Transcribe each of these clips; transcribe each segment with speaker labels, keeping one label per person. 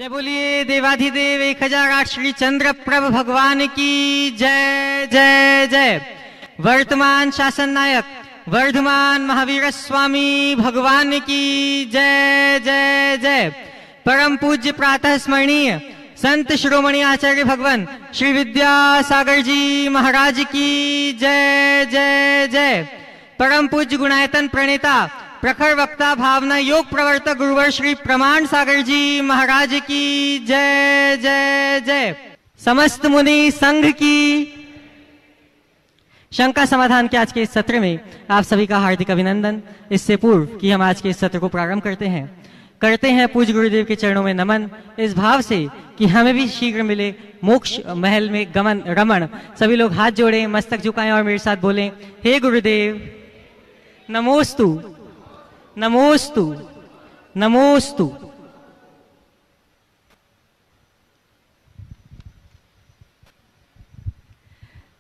Speaker 1: जय बोलिए देवाधिदेव 1008 श्री चंद्र प्रभ भगवान की जय जय जय। वर्तमान शासन नायक वर्धमान महावीर स्वामी भगवान की जय जय जय। परम पूज्य प्रातः स्मरणीय संत शिरोमणि आचार्य भगवान श्री विद्यासागर जी महाराज की जय जय जय। परम पूज्य गुणायतन प्रणेता प्रखर वक्ता भावना योग प्रवर्तक गुरुवर श्री प्रमाण सागर जी महाराज की जय जय जय। समस्त मुनि संघ की शंका समाधान के आज के इस सत्र में आप सभी का हार्दिक अभिनंदन। इससे पूर्व कि हम आज के इस सत्र को प्रारंभ करते हैं पूज्य गुरुदेव के चरणों में नमन, इस भाव से कि हमें भी शीघ्र मिले मोक्ष महल में गमन रमण। सभी लोग हाथ जोड़ें, मस्तक झुकाएं और मेरे साथ बोलें, हे गुरुदेव नमोस्तु नमोस्तु नमोस्तु।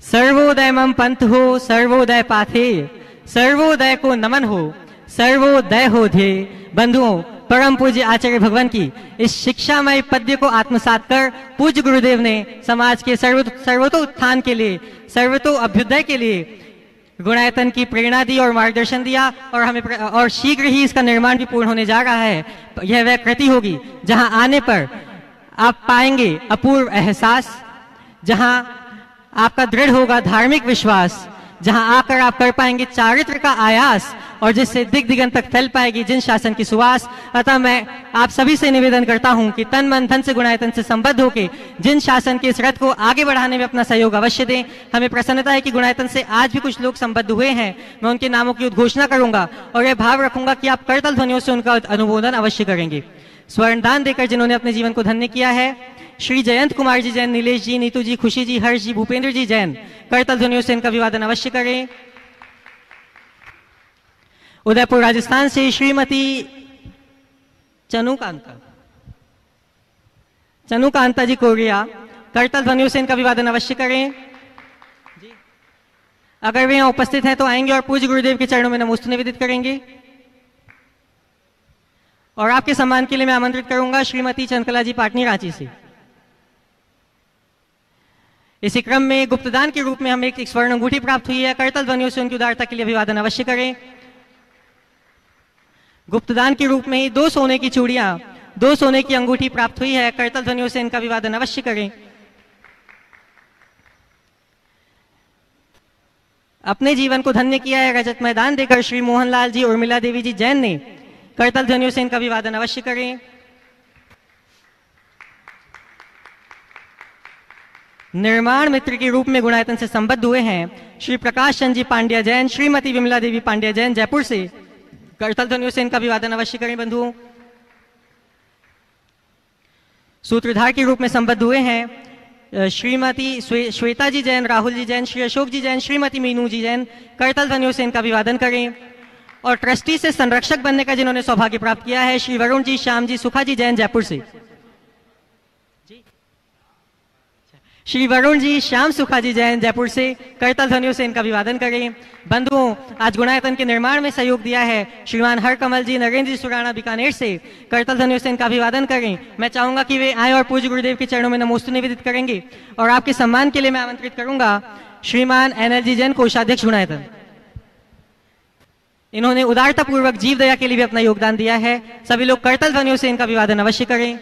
Speaker 1: सर्वोदय मम पंथ हो सर्वोदय पाथेय, सर्वोदय को नमन हो सर्वोदय हो ध्येय। बंधुओं, परम पूज्य आचार्य भगवान की इस शिक्षामय पद्य को आत्मसात कर पूज्य गुरुदेव ने समाज के सर्वतो उत्थान के लिए, सर्वतो अभ्युदय के लिए गुणायतन की प्रेरणा दी और मार्गदर्शन दिया और हमें और शीघ्र ही इसका निर्माण भी पूर्ण होने जा रहा है। यह वह कृति होगी जहां आने पर आप पाएंगे अपूर्व एहसास, जहां आपका दृढ़ होगा धार्मिक विश्वास, जहां आकर आप कर पाएंगे चारित्र का आयास और जिससे दिग दिगंत तक फैल पाएगी जिन शासन की सुवास। अतः मैं आप सभी से निवेदन करता हूं कि तन मन धन से गुणायतन से संबद्ध होकर जिन शासन के इस रथ को आगे बढ़ाने में अपना सहयोग अवश्य दें। हमें प्रसन्नता है कि गुणायतन से आज भी कुछ लोग संबद्ध हुए हैं। मैं उनके नामों की उद्घोषणा करूंगा और यह भाव रखूंगा कि आप करतल ध्वनियों से उनका अनुमोदन अवश्य करेंगे। स्वर्ण दान देकर जिन्होंने अपने जीवन को धन्य किया है, श्री जयंत कुमार जी जैन, नीलेश जी, नीतू जी, खुशी जी, हर्ष जी, भूपेंद्र जी जैन, करतल ध्वनियों से इनका अभिवादन अवश्य करें। उदयपुर राजस्थान से श्रीमती चनुकांता जी कोरिया, करतल ध्वनियों से इनका अभिवादन अवश्य करें। अगर वे यहाँ उपस्थित हैं तो आएंगे और पूज्य गुरुदेव के चरणों में नमोस्तु निवेदित करेंगे। और आपके सम्मान के लिए मैं आमंत्रित करूंगा श्रीमती चंद्रकला जी पाटनी, रांची से। इसी क्रम में गुप्तदान के रूप में हमें एक स्वर्ण अंगूठी प्राप्त हुई है। करतल ध्वनियों से उनकी उदारता के लिए अभिवादन अवश्य करें। गुप्तदान के रूप में ही 2 सोने की चूड़ियां, 2 सोने की अंगूठी प्राप्त हुई है। करतल ध्वनियों से इनका अभिवादन अवश्य करें। अपने जीवन को धन्य किया है रजत मैदान देकर श्री मोहनलाल जी, उर्मिला देवी जी जैन ने, करतल ध्वनियों से इनका अभिवादन अवश्य करें। निर्माण मित्र के रूप में गुणायतन से संबद्ध हुए हैं श्री प्रकाश चंद जी पांड्या जैन, श्रीमती विमला देवी पांड्या जैन, जयपुर से, करतल ध्वनियों से इनका अभिवादन अवश्य करें। बंधुओं, सूत्रधार के रूप में संबद्ध हुए हैं श्रीमती श्वेता जी जैन, राहुल जी जैन, श्री अशोक जी जैन, श्रीमती मीनू जी जैन, करतल ध्वनियों से इनका अभिवादन करें। और ट्रस्टी से संरक्षक बनने का जिन्होंने सौभाग्य प्राप्त किया है श्री वरुण जी, श्याम जी, सुखा जी जैन, जयपुर से। श्री वरुण जी, श्याम, सुखा जी जैन, जयपुर से, करतल ध्वनियों से इनका अभिवादन करें। बंधुओं, आज गुणायतन के निर्माण में सहयोग दिया है श्रीमान हरकमल जी, नरेंद्र जी सुराणा, बीकानेर से, करतल ध्वनियों से इनका अभिवादन करें। मैं चाहूंगा कि वे आए और पूज्य गुरुदेव के चरणों में नमोस्तु निवेदित करेंगे। और आपके सम्मान के लिए मैं आमंत्रित करूंगा श्रीमान एनएल जी जैन, कोषाध्यक्ष गुणायतन। इन्होंने उदारता पूर्वक जीव दया के लिए भी अपना योगदान दिया है। सभी लोग करतल ध्वनियों से इनका अभिवादन अवश्य करें।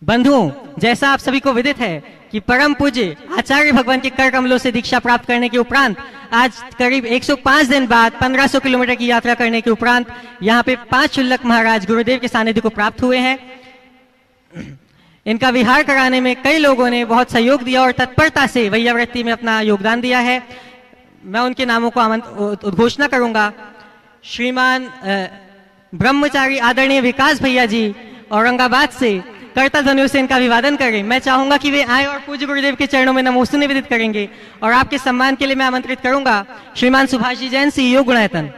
Speaker 1: बंधुओं, जैसा आप सभी को विदित है कि परम पूज्य आचार्य भगवान के कर कमलों से दीक्षा प्राप्त करने के उपरांत आज करीब 105 दिन बाद 1500 किलोमीटर की यात्रा करने के उपरांत यहाँ पे 5 शुल्लक महाराज गुरुदेव के सानिध्य को प्राप्त हुए हैं। इनका विहार कराने में कई लोगों ने बहुत सहयोग दिया और तत्परता से वैयावृत्ति में अपना योगदान दिया है। मैं उनके नामों को उद्घोषणा करूंगा। श्रीमान ब्रह्मचारी आदरणीय विकास भैया जी, औरंगाबाद से, करतल ध्वनियों से इनका अभिवादन करें। मैं चाहूंगा कि वे आए और पूज्य गुरुदेव के चरणों में नमोस्तु निवेदित करेंगे। और आपके सम्मान के लिए मैं आमंत्रित करूंगा श्रीमान सुभाष जी जैन, सीईओ गुणायतन।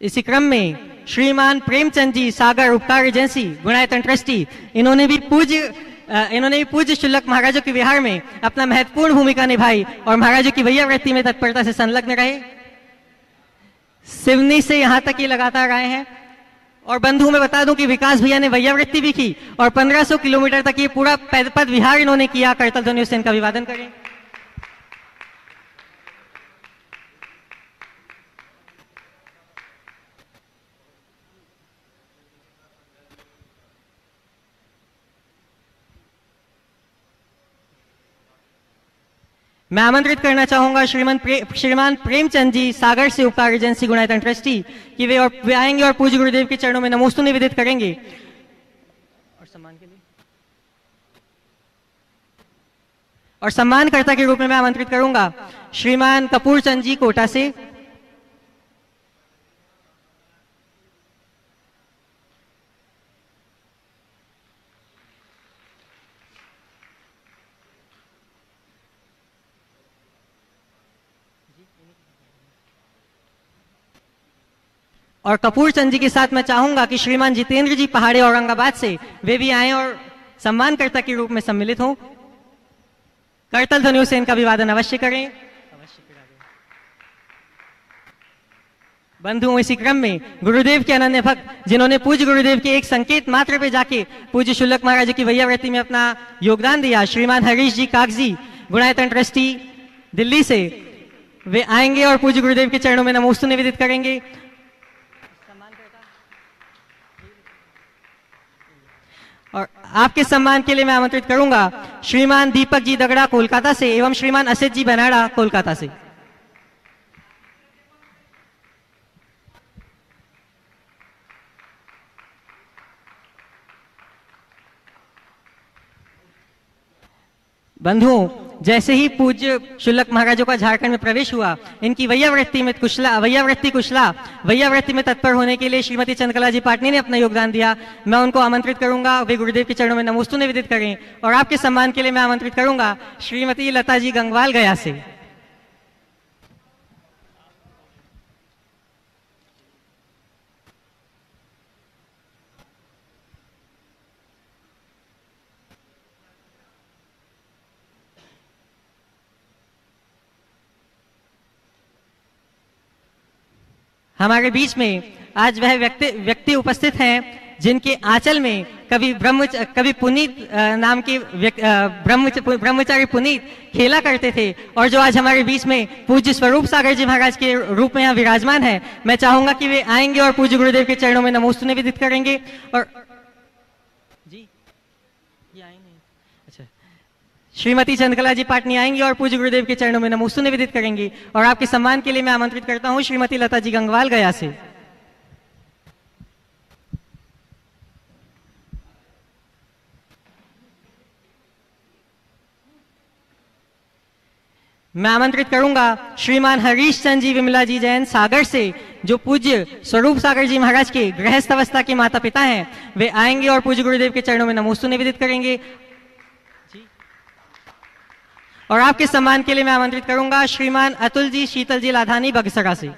Speaker 1: इसी क्रम में श्रीमान प्रेमचंद जी सागर उपकार एजेंसी गुणायतन ट्रस्टी, इन्होंने भी पूज्य शुल्लक महाराजों के विहार में अपना महत्वपूर्ण भूमिका निभाई और महाराजों की वैयावृत्ति में तत्परता से संलग्न रहे। सिवनी से यहां तक ये लगातार आए हैं। और बंधु मैं बता दूं कि विकास भैया ने वैयावृत्ति भी की और 1500 किलोमीटर तक ये पूरा पद विहार इन्होंने किया। करतल ध्वनि से इनका अभिवादन करें। मैं आमंत्रित करना चाहूंगा श्रीमान प्रेमचंद जी सागर से उपकार एजेंसी गुणायतन ट्रस्टी कि वे आएंगे और पूज्य गुरुदेव के चरणों में नमोस्तु निवेदित करेंगे। और सम्मानकर्ता के रूप में मैं आमंत्रित करूंगा श्रीमान कपूर चंद जी कोटा से। और कपूर चंद जी के साथ मैं चाहूंगा कि श्रीमान जितेंद्र जी पहाड़े औरंगाबाद से वे भी आए और सम्मानकर्ता के रूप में सम्मिलित हों। करतल ध्वनियों से इनका अभिवादन अवश्य करें। बंधुओं इसी क्रम में गुरुदेव के अनन्य भक्त जिन्होंने पूज्य गुरुदेव के एक संकेत मात्र पे जाके पूज्य शुल्लक महाराज की वैयावृत्ति में अपना योगदान दिया, श्रीमान हरीश जी कागजी गुणायतन ट्रस्टी दिल्ली से, वे आएंगे और पूज्य गुरुदेव के चरणों में नमोस्तु निवेदित करेंगे। और आपके सम्मान के लिए मैं आमंत्रित करूंगा श्रीमान दीपक जी दगड़ा कोलकाता से एवं श्रीमान असित जी बनाड़ा कोलकाता से। बंधुओं जैसे ही पूज्य शुल्लक महाराजों का झारखंड में प्रवेश हुआ, इनकी वैयावृत्ति में तत्पर होने के लिए श्रीमती चंद्रकला जी पाटनी ने अपना योगदान दिया। मैं उनको आमंत्रित करूंगा वे गुरुदेव के चरणों में नमोस्तु निवेदित करें। और आपके सम्मान के लिए मैं आमंत्रित करूंगा श्रीमती लता जी गंगवाल गया से। हमारे बीच में आज वह व्यक्ति उपस्थित हैं जिनके आंचल में कभी पुनीत नाम के ब्रह्मचारी पुनीत खेला करते थे और जो आज हमारे बीच में पूज्य स्वरूप सागर जी महाराज के रूप में यहाँ विराजमान है। मैं चाहूंगा कि वे आएंगे और पूज्य गुरुदेव के चरणों में नमोस्तु निवेदित करेंगे। और जी ये आएंगे, अच्छा, श्रीमती चंद्रकला जी पाटनी आएंगी और पूज्य गुरुदेव के चरणों में नमोस्तु निवेदित करेंगी। और आपके सम्मान के लिए मैं आमंत्रित करता हूं श्रीमती लता जी गंगवाल गया से। मैं आमंत्रित करूंगा श्रीमान हरीश चंद जी विमला जी जैन सागर से, जो पूज्य स्वरूप सागर जी महाराज के गृहस्थ अवस्था के माता पिता हैं। वे आएंगे और पूज्य गुरुदेव के चरणों में नमोस्तु निवेदित करेंगे। और आपके सम्मान के लिए मैं आमंत्रित करूंगा श्रीमान अतुल जी शीतल जी लाधानी बगसरा से।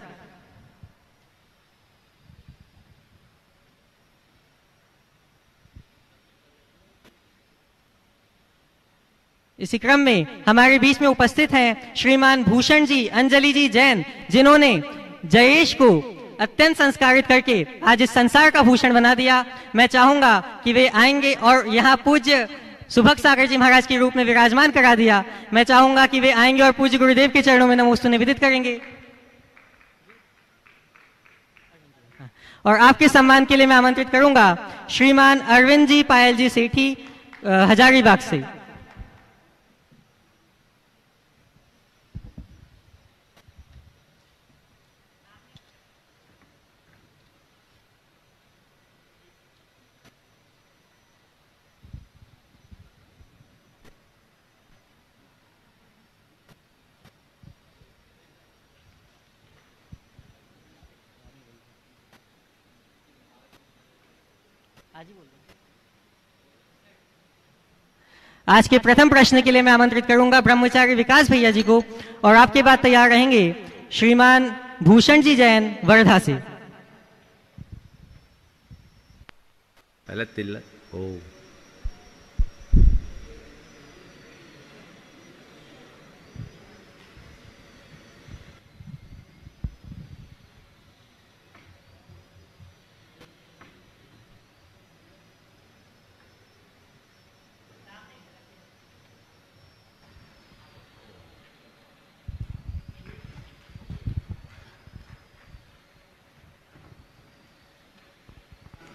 Speaker 1: इसी क्रम में हमारे बीच में उपस्थित हैं श्रीमान भूषण जी अंजलि जी जैन, जिन्होंने जयेश को अत्यंत संस्कारित करके आज इस संसार का भूषण बना दिया। मैं चाहूंगा कि वे आएंगे और यहाँ पूज्य सुभग सागर जी महाराज के रूप में विराजमान करा दिया। मैं चाहूंगा कि वे आएंगे और पूज्य गुरुदेव के चरणों में नमोस्तु निवेदित करेंगे। और आपके सम्मान के लिए मैं आमंत्रित करूंगा श्रीमान अरविंद जी पायल जी सेठी हजारीबाग से। आज के प्रथम प्रश्न के लिए मैं आमंत्रित करूंगा ब्रह्मचारी विकास भैया जी को। और आपके बाद तैयार रहेंगे श्रीमान भूषण जी जैन वर्धा से।
Speaker 2: पहले तिलक। ओ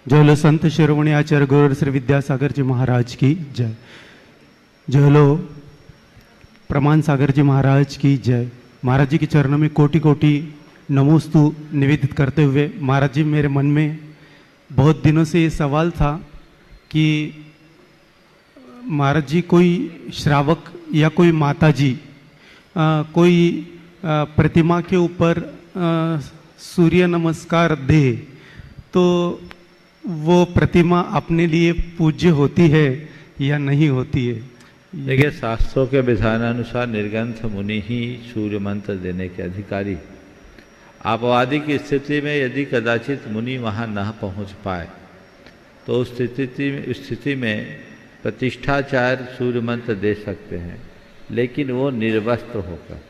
Speaker 3: जय लो संत शिरोमणि आचार्य गुरु श्री विद्यासागर जी महाराज की जय। जय लो प्रमाण सागर जी महाराज की जय। महाराज जी के चरणों में कोटि कोटि नमोस्तु निवेदित करते हुए, महाराज जी मेरे मन में बहुत दिनों से ये सवाल था कि महाराज जी कोई श्रावक या कोई माता जी कोई प्रतिमा के ऊपर सूर्य नमस्कार दे तो वो प्रतिमा अपने लिए पूज्य होती है या नहीं होती है?
Speaker 2: देखिए, शास्त्रों के विधानानुसार निर्ग्रंथ मुनि ही सूर्य मंत्र देने के अधिकारी। आपवादी की स्थिति में यदि कदाचित मुनि वहाँ न पहुँच पाए तो उस स्थिति में प्रतिष्ठाचार्य सूर्य मंत्र दे सकते हैं, लेकिन वो निर्वस्त्र होकर।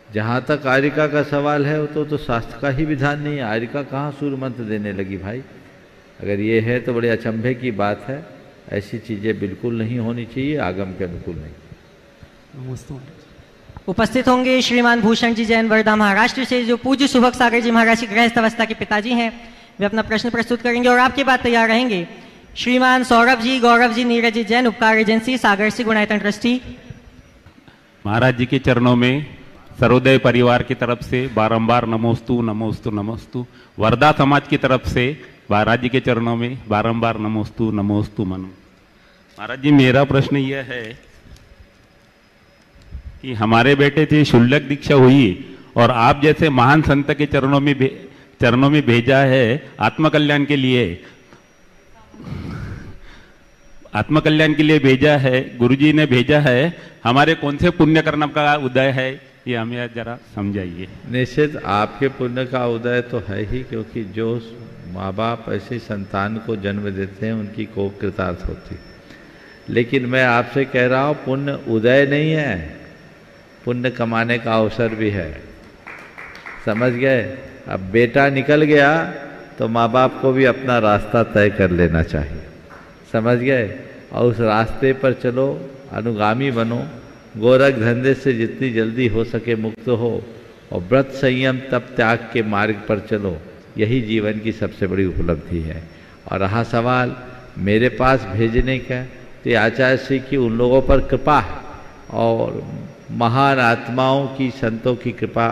Speaker 2: जहाँ तक आर्यिका का सवाल है तो शास्त्र का ही विधान नहीं है। आर्यिका कहाँ सूर्य मंत्र देने लगी भाई? अगर ये है तो बड़े अचंभे की बात है। ऐसी चीज़ें बिल्कुल नहीं होनी चाहिए, आगम के अनुकूल नहीं।
Speaker 1: उपस्थित होंगे श्रीमान भूषण जी जैन वर्धा महाराष्ट्र से, जो पूज्य सुभग सागर जी महाराज की गृहस्थ अवस्था के पिताजी हैं। वे अपना प्रश्न प्रस्तुत करेंगे और आपके बाद तैयार रहेंगे श्रीमान सौरभ जी, गौरव जी, नीरज जी जैन, उपकार एजेंसी सागर से गुणायतन ट्रस्टी।
Speaker 4: महाराज जी के चरणों में सर्वोदय परिवार की तरफ से बारंबार नमोस्तु नमोस्तु नमोस्तु। वर्धा समाज की तरफ से महाराज जी के चरणों में बारंबार नमोस्तु नमोस्तु मनु। महाराज जी, मेरा प्रश्न यह है कि हमारे बेटे थे शुल्लक दीक्षा हुई और आप जैसे महान संत के चरणों में भेजा है आत्मकल्याण के लिए, आत्मकल्याण के लिए भेजा है, गुरुजी ने भेजा है। हमारे कौन से पुण्य कर्म का उदय है, ये हमें जरा समझाइए।
Speaker 2: निश्चित आपके पुण्य का उदय तो है ही, क्योंकि जो माँ बाप ऐसे संतान को जन्म देते हैं उनकी कोख कृतार्थ होती। लेकिन मैं आपसे कह रहा हूँ, पुण्य उदय नहीं है, पुण्य कमाने का अवसर भी है। समझ गए? अब बेटा निकल गया तो माँ बाप को भी अपना रास्ता तय कर लेना चाहिए। समझ गए? और उस रास्ते पर चलो, अनुगामी बनो, गोरख धंधे से जितनी जल्दी हो सके मुक्त हो, और व्रत संयम तप त्याग के मार्ग पर चलो। यही जीवन की सबसे बड़ी उपलब्धि है। और रहा सवाल मेरे पास भेजने का, तो आचार्य श्री की उन लोगों पर कृपा और महान आत्माओं की, संतों की कृपा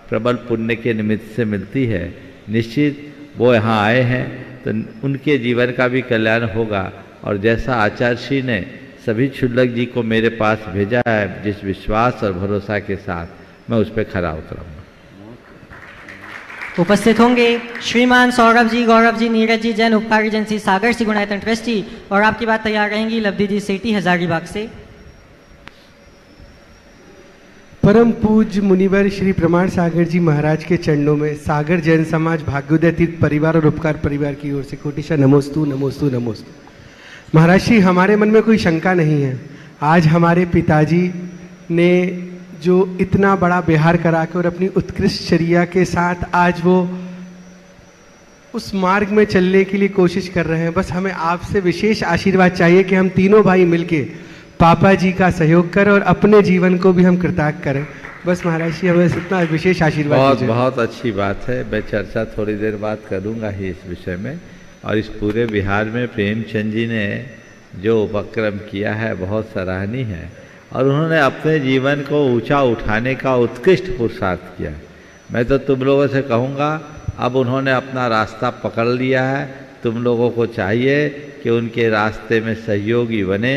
Speaker 2: प्रबल पुण्य के निमित्त से मिलती है। निश्चित वो यहाँ आए हैं तो उनके जीवन का भी कल्याण होगा। और जैसा आचार्य श्री ने सभी शुल्लक जी को मेरे पास भेजा है, जिस विश्वास और भरोसा के साथ, मैं उस पर खरा उतरूँगा।
Speaker 1: उपस्थित होंगे श्रीमान सौरभ जी, गौरव जी, नीरज जी जैन, उपकार एजेंसी सागर से गुणायतन ट्रस्टी। और आपकी बात तैयार रहेंगी लब्धि जी सेठी हजारीबाग से।
Speaker 5: परम पूज्य मुनिवर श्री प्रमाण सागर जी महाराज के चरणों में सागर जैन समाज भाग्योदय तीर्थ परिवार और उपकार परिवार की ओर से कोटिशा नमोस्तु नमोस्तु नमोस्तु। महाराज श्री, हमारे मन में कोई शंका नहीं है। आज हमारे पिताजी ने जो इतना बड़ा बिहार करा के और अपनी उत्कृष्ट चर्या के साथ आज वो उस मार्ग में चलने के लिए कोशिश कर रहे हैं। बस हमें आपसे विशेष आशीर्वाद चाहिए कि हम तीनों भाई मिलके पापा जी का सहयोग करें और अपने जीवन को भी हम कृतार्थ करें। बस महाराज जी, हमें इतना विशेष आशीर्वाद।
Speaker 2: बहुत अच्छी बात है। मैं चर्चा थोड़ी देर बाद करूँगा ही इस विषय में। और इस पूरे बिहार में प्रेमचंद जी ने जो उपक्रम किया है बहुत सराहनीय है, और उन्होंने अपने जीवन को ऊंचा उठाने का उत्कृष्ट पुरुषार्थ किया। मैं तो तुम लोगों से कहूँगा, अब उन्होंने अपना रास्ता पकड़ लिया है, तुम लोगों को चाहिए कि उनके रास्ते में सहयोगी बने,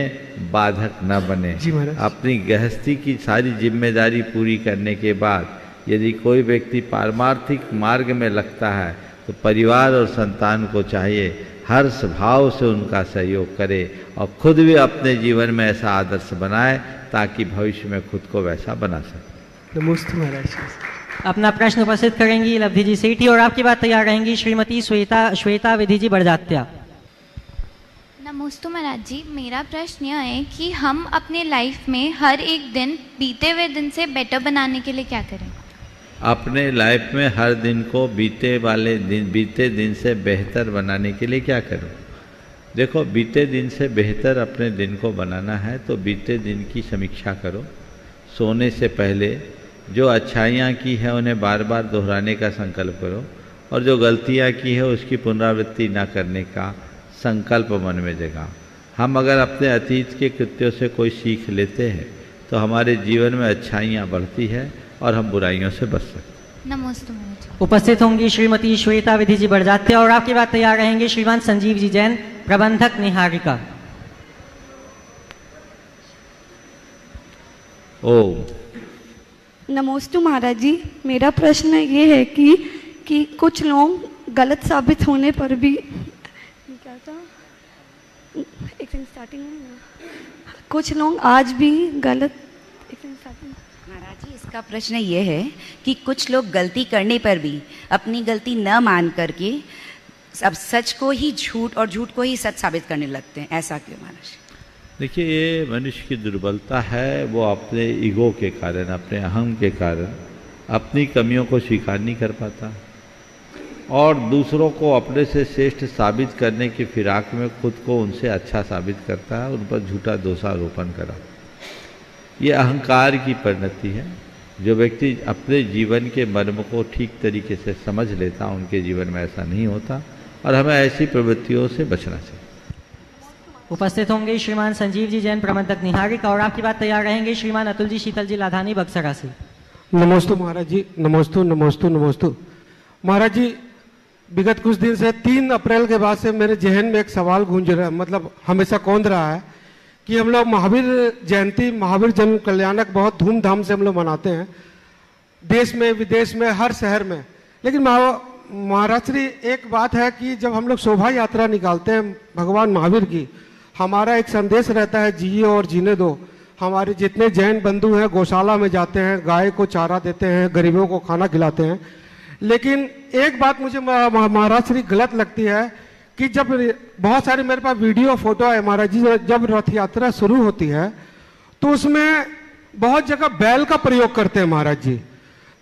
Speaker 2: बाधक न बने। अपनी गृहस्थी की सारी जिम्मेदारी पूरी करने के बाद यदि कोई व्यक्ति पारमार्थिक मार्ग में लगता है तो परिवार और संतान को चाहिए हर्ष भाव से उनका सहयोग करे और खुद भी अपने जीवन में ऐसा आदर्श बनाए ताकि भविष्य में खुद को वैसा बना सके।
Speaker 5: नमस्ते महाराज।
Speaker 1: अपना प्रश्न उपस्थित करेंगी लब्धि जी सेठी और आपकी बात तैयार रहेंगी श्रीमती श्वेता विधि जी बड़जात्या।
Speaker 6: नमस्ते महाराज जी, मेरा प्रश्न यह है कि हम अपने लाइफ में हर एक दिन बीते हुए दिन से बेटर बनाने के लिए क्या करें?
Speaker 2: अपने लाइफ में हर दिन को बीते दिन से बेहतर बनाने के लिए क्या करूं? देखो, बीते दिन से बेहतर अपने दिन को बनाना है तो बीते दिन की समीक्षा करो। सोने से पहले जो अच्छाइयाँ की है उन्हें बार बार दोहराने का संकल्प करो और जो गलतियाँ की है उसकी पुनरावृत्ति न करने का संकल्प मन में जगाओ। हम अगर अपने अतीत के कृत्यों से कोई सीख लेते हैं तो हमारे जीवन में अच्छाइयाँ बढ़ती है और हम बुराइयों से बच सकते।
Speaker 6: नमस्ते महाराज जी।
Speaker 1: उपस्थित होंगी श्रीमती श्वेता विधि जी बड़जात्या और आपकी बात तैयार रहेंगे श्रीमान संजीव जी जैन, प्रबंधक निहारिका।
Speaker 7: नमस्ते महाराज जी, मेरा प्रश्न ये है कि कुछ लोग गलत साबित होने पर भी क्या था एक सेकंड स्टार्टिंग में ना, कुछ लोग आज भी गलत
Speaker 8: महाराज जी, इसका प्रश्न ये है कि कुछ लोग गलती करने पर भी अपनी गलती न मान करके अब सच को ही झूठ और झूठ को ही सच साबित करने लगते हैं, ऐसा क्यों महाराज?
Speaker 2: देखिए, ये मनुष्य की दुर्बलता है। वो अपने ईगो के कारण, अपने अहम के कारण अपनी कमियों को स्वीकार नहीं कर पाता और दूसरों को अपने से श्रेष्ठ साबित करने की फिराक में खुद को उनसे अच्छा साबित करता है, उन पर झूठा दोषारोपण करा। ये अहंकार की परिणति है। जो व्यक्ति अपने जीवन के मर्म को ठीक तरीके से समझ लेता, उनके जीवन में ऐसा नहीं होता और हमें ऐसी प्रवृत्तियों से बचना चाहिए।
Speaker 1: उपस्थित होंगे श्रीमान संजीव जी जैन, प्रबंधक निहारिका और आपकी बात तैयार रहेंगे श्रीमान अतुल जी शीतल जी लाधानी बक्सरा से।
Speaker 5: नमस्ते महाराज जी, नमस्ते नमस्ते नमस्ते महाराज जी। विगत कुछ दिन से 3 अप्रैल के बाद से मेरे जहन में एक सवाल गूंज रहा है, मतलब हमेशा कौंध रहा है कि हम लोग महावीर जयंती, महावीर जन्म कल्याणक बहुत धूमधाम से हम लोग मनाते हैं, देश में विदेश में हर शहर में। लेकिन महाराज श्री, एक बात है कि जब हम लोग शोभा यात्रा निकालते हैं भगवान महावीर की, हमारा एक संदेश रहता है, जिए और जीने दो। हमारे जितने जैन बंधु हैं गौशाला में जाते हैं, गाय को चारा देते हैं, गरीबों को खाना खिलाते हैं। लेकिन एक बात मुझे महाराज श्री गलत लगती है कि जब बहुत सारे मेरे पास वीडियो फोटो है महाराज जी, जब रथ यात्रा शुरू होती है तो उसमें बहुत जगह बैल का प्रयोग करते हैं महाराज जी,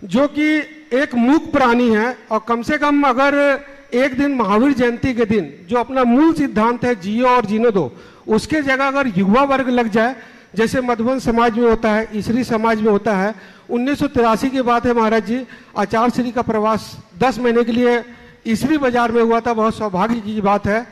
Speaker 5: जो कि एक मूक प्राणी है। और कम से कम अगर एक दिन महावीर जयंती के दिन जो अपना मूल सिद्धांत है जियो और जीने दो, उसके जगह अगर युवा वर्ग लग जाए, जैसे मधुबन समाज में होता है, ईसरी समाज में होता है। 1983 की बात है महाराज जी, आचार्य श्री का प्रवास 10 महीने के लिए ईसरी बाजार में हुआ था, बहुत सौभाग्य की बात है।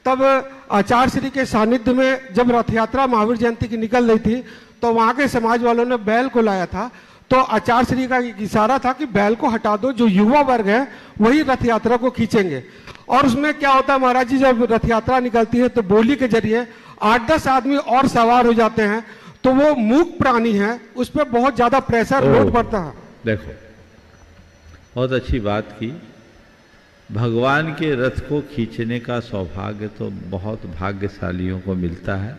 Speaker 5: तब आचार्य श्री के सानिध्य में जब रथ यात्रा महावीर जयंती की निकल रही थी तो वहाँ के समाज वालों ने बैल को लाया था। तो आचार्य श्री का इशारा था कि बैल को हटा दो, जो युवा वर्ग है वही रथ यात्रा को खींचेंगे। और उसमें क्या होता है महाराज जी, जब रथ यात्रा निकलती है तो बोली के जरिए 8-10 आदमी और सवार हो जाते हैं, तो वो मूक प्राणी है, उस पर बहुत ज्यादा प्रेशर लोड पड़ता है।
Speaker 2: देखो, बहुत अच्छी बात की। भगवान के रथ को खींचने का सौभाग्य तो बहुत भाग्यशालियों को मिलता है।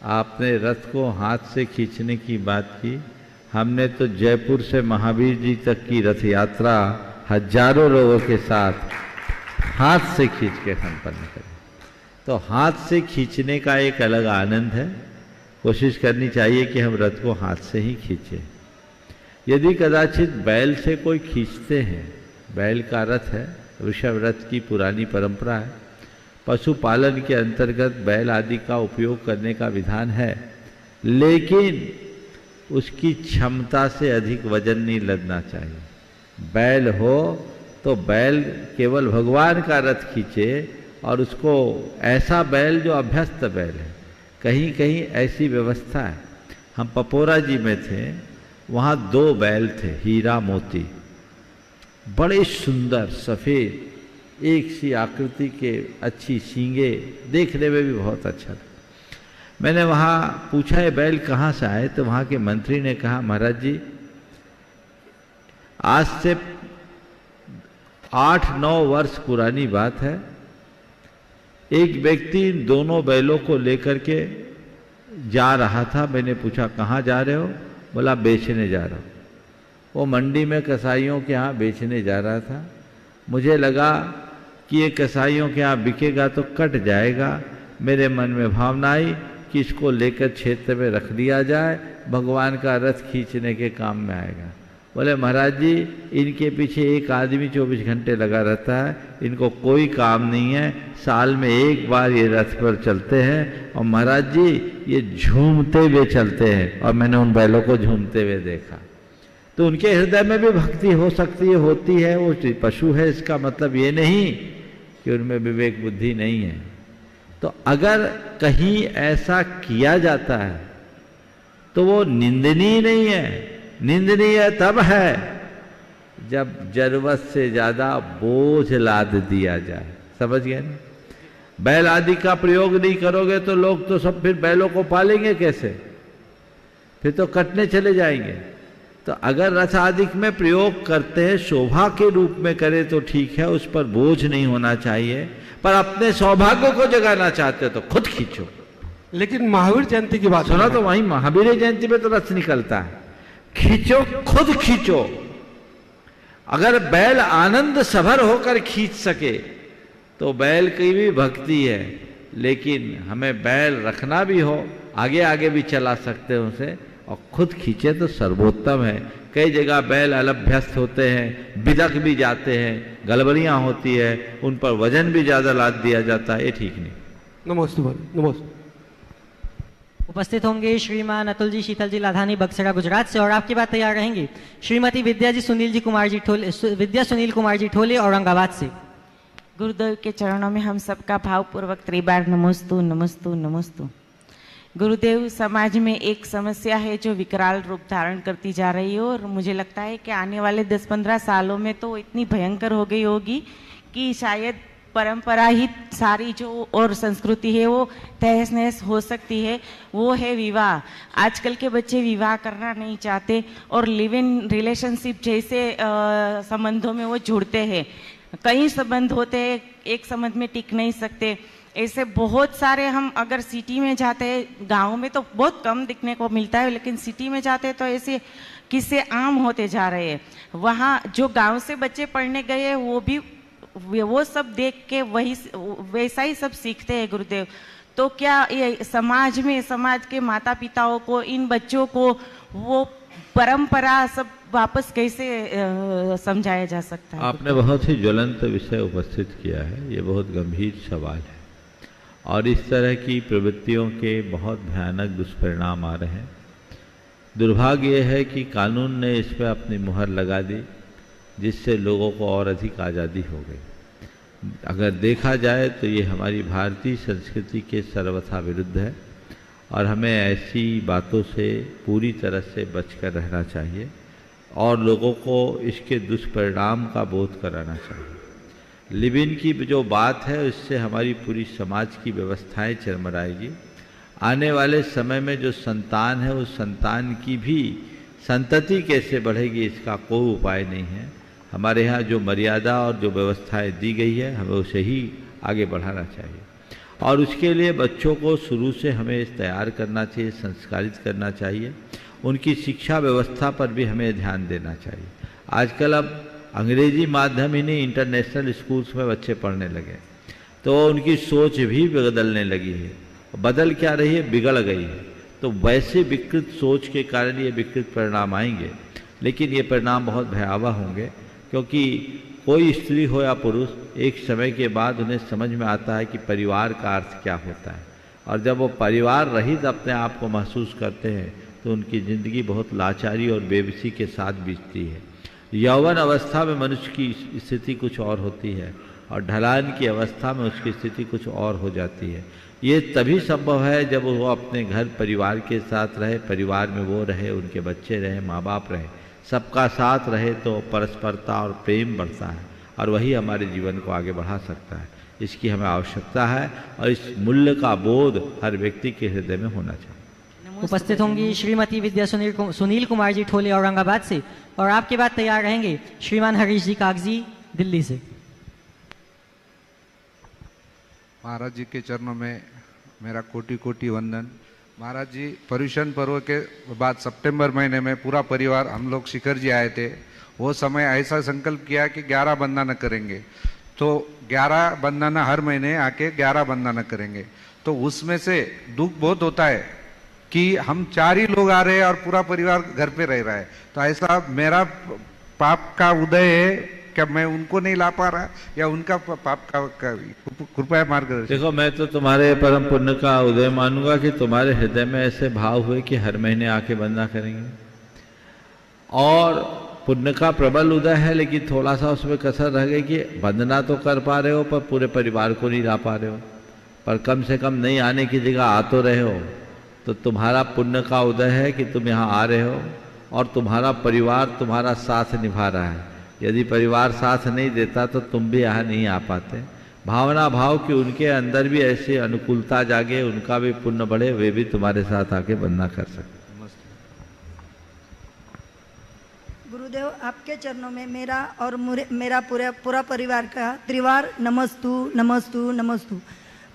Speaker 2: आपने रथ को हाथ से खींचने की बात की, हमने तो जयपुर से महावीर जी तक की रथ यात्रा हजारों लोगों के साथ हाथ से खींच के संपन्न करी। तो हाथ से खींचने का एक अलग आनंद है। कोशिश करनी चाहिए कि हम रथ को हाथ से ही खींचें। यदि कदाचित बैल से कोई खींचते हैं, बैल का रथ है, वृषभ रथ की पुरानी परंपरा है, पशुपालन के अंतर्गत बैल आदि का उपयोग करने का विधान है, लेकिन उसकी क्षमता से अधिक वजन नहीं लदना चाहिए। बैल हो तो बैल केवल भगवान का रथ खींचे और उसको ऐसा बैल जो अभ्यस्त बैल है। कहीं कहीं ऐसी व्यवस्था है। हम पपोरा जी में थे, वहाँ 2 बैल थे, हीरा मोती, बड़े सुंदर सफ़ेद, एक सी आकृति के, अच्छी सींगे, देखने में भी बहुत अच्छा था। मैंने वहाँ पूछा ये बैल कहाँ से आए, तो वहाँ के मंत्री ने कहा महाराज जी आज से 8-9 वर्ष पुरानी बात है, एक व्यक्ति इन दोनों बैलों को लेकर के जा रहा था। मैंने पूछा कहाँ जा रहे हो, बोला बेचने जा रहा हूँ। वो मंडी में कसाईयों के यहाँ बेचने जा रहा था। मुझे लगा कि ये कसाईयों के यहाँ बिकेगा तो कट जाएगा। मेरे मन में भावना आई कि इसको लेकर क्षेत्र में रख दिया जाए, भगवान का रथ खींचने के काम में आएगा। बोले महाराज जी इनके पीछे एक आदमी 24 घंटे लगा रहता है, इनको कोई काम नहीं है, साल में एक बार ये रथ पर चलते हैं और महाराज जी ये झूमते हुए चलते हैं। और मैंने उन बैलों को झूमते हुए देखा। तो उनके हृदय में भी भक्ति हो सकती है, होती है, वो पशु है, इसका मतलब ये नहीं कि उनमें विवेक बुद्धि नहीं है। तो अगर कहीं ऐसा किया जाता है तो वो निंदनीय नहीं है। निंदनीय तब है जब जरूरत से ज्यादा बोझ लाद दिया जाए। समझ गए ना? बैल आदि का प्रयोग नहीं करोगे तो लोग तो सब फिर बैलों को पालेंगे कैसे? फिर तो कटने चले जाएंगे। तो अगर रथ आदि में प्रयोग करते हैं, शोभा के रूप में करें तो ठीक है, उस पर बोझ नहीं होना चाहिए। पर अपने सौभाग्य को जगाना चाहते हो तो खुद खींचो।
Speaker 5: लेकिन महावीर जयंती की बात
Speaker 2: सुना तो वहीं महावीर जयंती में तो रथ निकलता है। खींचो, खुद खींचो। अगर बैल आनंद सभर होकर खींच सके तो बैल की भी भक्ति है। लेकिन हमें बैल रखना भी हो, आगे आगे भी चला सकते हैं उसे, और खुद खींचे तो सर्वोत्तम है। कई जगह बैल अलभ्यस्त होते हैं, बिदक भी जाते हैं, गड़बड़ियां होती है, उन पर वजन भी ज्यादा लाद दिया जाता है, ये ठीक नहीं।
Speaker 5: नमस्ते नमस्ते।
Speaker 1: उपस्थित होंगे श्रीमान अतुल जी, शीतल जी लाधानी, बक्सरा गुजरात से। और आपकी बात तैयार रहेंगी श्रीमती विद्या सुनील कुमार जी ठोले औरंगाबाद से।
Speaker 9: गुरुदेव के चरणों में हम सबका भावपूर्वक त्रिबार नमोस्तु नमोस्तु नमोस्तु। गुरुदेव, समाज में एक समस्या है जो विकराल रूप धारण करती जा रही है और मुझे लगता है कि आने वाले 10-15 सालों में तो इतनी भयंकर हो गई होगी कि शायद परंपरा ही सारी जो और संस्कृति है वो तहस नहस हो सकती है। वो है विवाह। आजकल के बच्चे विवाह करना नहीं चाहते और लिव इन रिलेशनशिप जैसे संबंधों में वो जुड़ते हैं। कई संबंध होते हैं, एक संबंध में टिक नहीं सकते। ऐसे बहुत सारे, हम अगर सिटी में जाते हैं, गांव में तो बहुत कम दिखने को मिलता है, लेकिन सिटी में जाते हैं तो ऐसे किस्से आम होते जा रहे हैं। वहाँ जो गांव से बच्चे पढ़ने गए हैं वो भी वो सब देख के वही वैसा ही सब सीखते हैं गुरुदेव। तो क्या ये समाज में, समाज के माता पिताओं को, इन बच्चों को वो परंपरा सब वापस कैसे समझाया जा सकता है?
Speaker 2: आपने बहुत ही ज्वलंत विषय उपस्थित किया है। ये बहुत गंभीर सवाल है और इस तरह की प्रवृत्तियों के बहुत भयानक दुष्परिणाम आ रहे हैं। दुर्भाग्य यह है कि कानून ने इस पर अपनी मुहर लगा दी, जिससे लोगों को और अधिक आज़ादी हो गई। अगर देखा जाए तो ये हमारी भारतीय संस्कृति के सर्वथा विरुद्ध है और हमें ऐसी बातों से पूरी तरह से बचकर रहना चाहिए और लोगों को इसके दुष्परिणाम का बोध कराना चाहिए। लिव इन की जो बात है इससे हमारी पूरी समाज की व्यवस्थाएं चरमराएगी। आने वाले समय में जो संतान है उस संतान की भी संतति कैसे बढ़ेगी इसका कोई उपाय नहीं है। हमारे यहाँ जो मर्यादा और जो व्यवस्थाएं दी गई है हमें उसे ही आगे बढ़ाना चाहिए और उसके लिए बच्चों को शुरू से हमें तैयार करना चाहिए, संस्कारित करना चाहिए। उनकी शिक्षा व्यवस्था पर भी हमें ध्यान देना चाहिए। आजकल अब अंग्रेजी माध्यम ही नहीं, इंटरनेशनल स्कूल्स में बच्चे पढ़ने लगे तो उनकी सोच भी बदलने लगी है। बदल क्या रही है? बिगड़ गई है। तो वैसे विकृत सोच के कारण ये विकृत परिणाम आएंगे, लेकिन ये परिणाम बहुत भयावह होंगे क्योंकि कोई स्त्री हो या पुरुष एक समय के बाद उन्हें समझ में आता है कि परिवार का अर्थ क्या होता है और जब वो परिवार रहित अपने आप को महसूस करते हैं तो उनकी ज़िंदगी बहुत लाचारी और बेबसी के साथ बीतती है। यौवन अवस्था में मनुष्य की स्थिति कुछ और होती है और ढलान की अवस्था में उसकी स्थिति कुछ और हो जाती है। ये तभी संभव है जब वो अपने घर परिवार के साथ रहे, परिवार में वो रहे, उनके बच्चे रहे, माँ बाप रहे, सबका साथ रहे तो परस्परता और प्रेम बढ़ता है और वही हमारे जीवन को आगे बढ़ा सकता है। इसकी हमें आवश्यकता है और इस मूल्य का बोध हर व्यक्ति के हृदय में होना चाहिए।
Speaker 1: उपस्थित होंगी श्रीमती विद्या सुनील कुमार जी ठोले औरंगाबाद से और आपके बाद तैयार रहेंगे श्रीमान हरीश जी कागजी दिल्ली से।
Speaker 10: महाराज जी के चरणों में मेरा कोटि कोटि वंदन। महाराज जी, पर्यूषण पर्व के बाद सितंबर महीने में पूरा परिवार हम लोग शिखर जी आए थे। वो समय ऐसा संकल्प किया कि 11 बंदा न करेंगे, तो 11 बंधना हर महीने आके 11 बंधना करेंगे, तो उसमें से दुख बहुत होता है कि हम 4 ही लोग आ रहे हैं और पूरा परिवार घर पे रह रहा है। तो ऐसा मेरा पाप का उदय है क्या, मैं उनको नहीं ला पा रहा या उनका पाप का कृपया मार्गदर्शन।
Speaker 2: देखो, मैं तो तुम्हारे परम पुण्य का उदय मानूंगा कि तुम्हारे हृदय में ऐसे भाव हुए कि हर महीने आके बंदना करेंगे, और पुण्य का प्रबल उदय है, लेकिन थोड़ा सा उसमें कसर रह गई कि वंदना तो कर पा रहे हो पर पूरे परिवार को नहीं ला पा रहे हो, पर कम से कम नहीं आने की जगह आ तो रहे हो। तो तुम्हारा पुण्य का उदय है कि तुम यहाँ आ रहे हो और तुम्हारा परिवार तुम्हारा साथ निभा रहा है। यदि परिवार साथ नहीं देता तो तुम भी यहाँ नहीं आ पाते। भावना भाव कि उनके अंदर भी ऐसी अनुकूलता जागे, उनका भी पुण्य बढ़े, वे भी तुम्हारे साथ आके वंदना कर सकते।
Speaker 11: गुरुदेव, आपके चरणों में मेरा और मेरा पूरा परिवार का त्रिवार नमस्तु नमस्तु नमस्तु।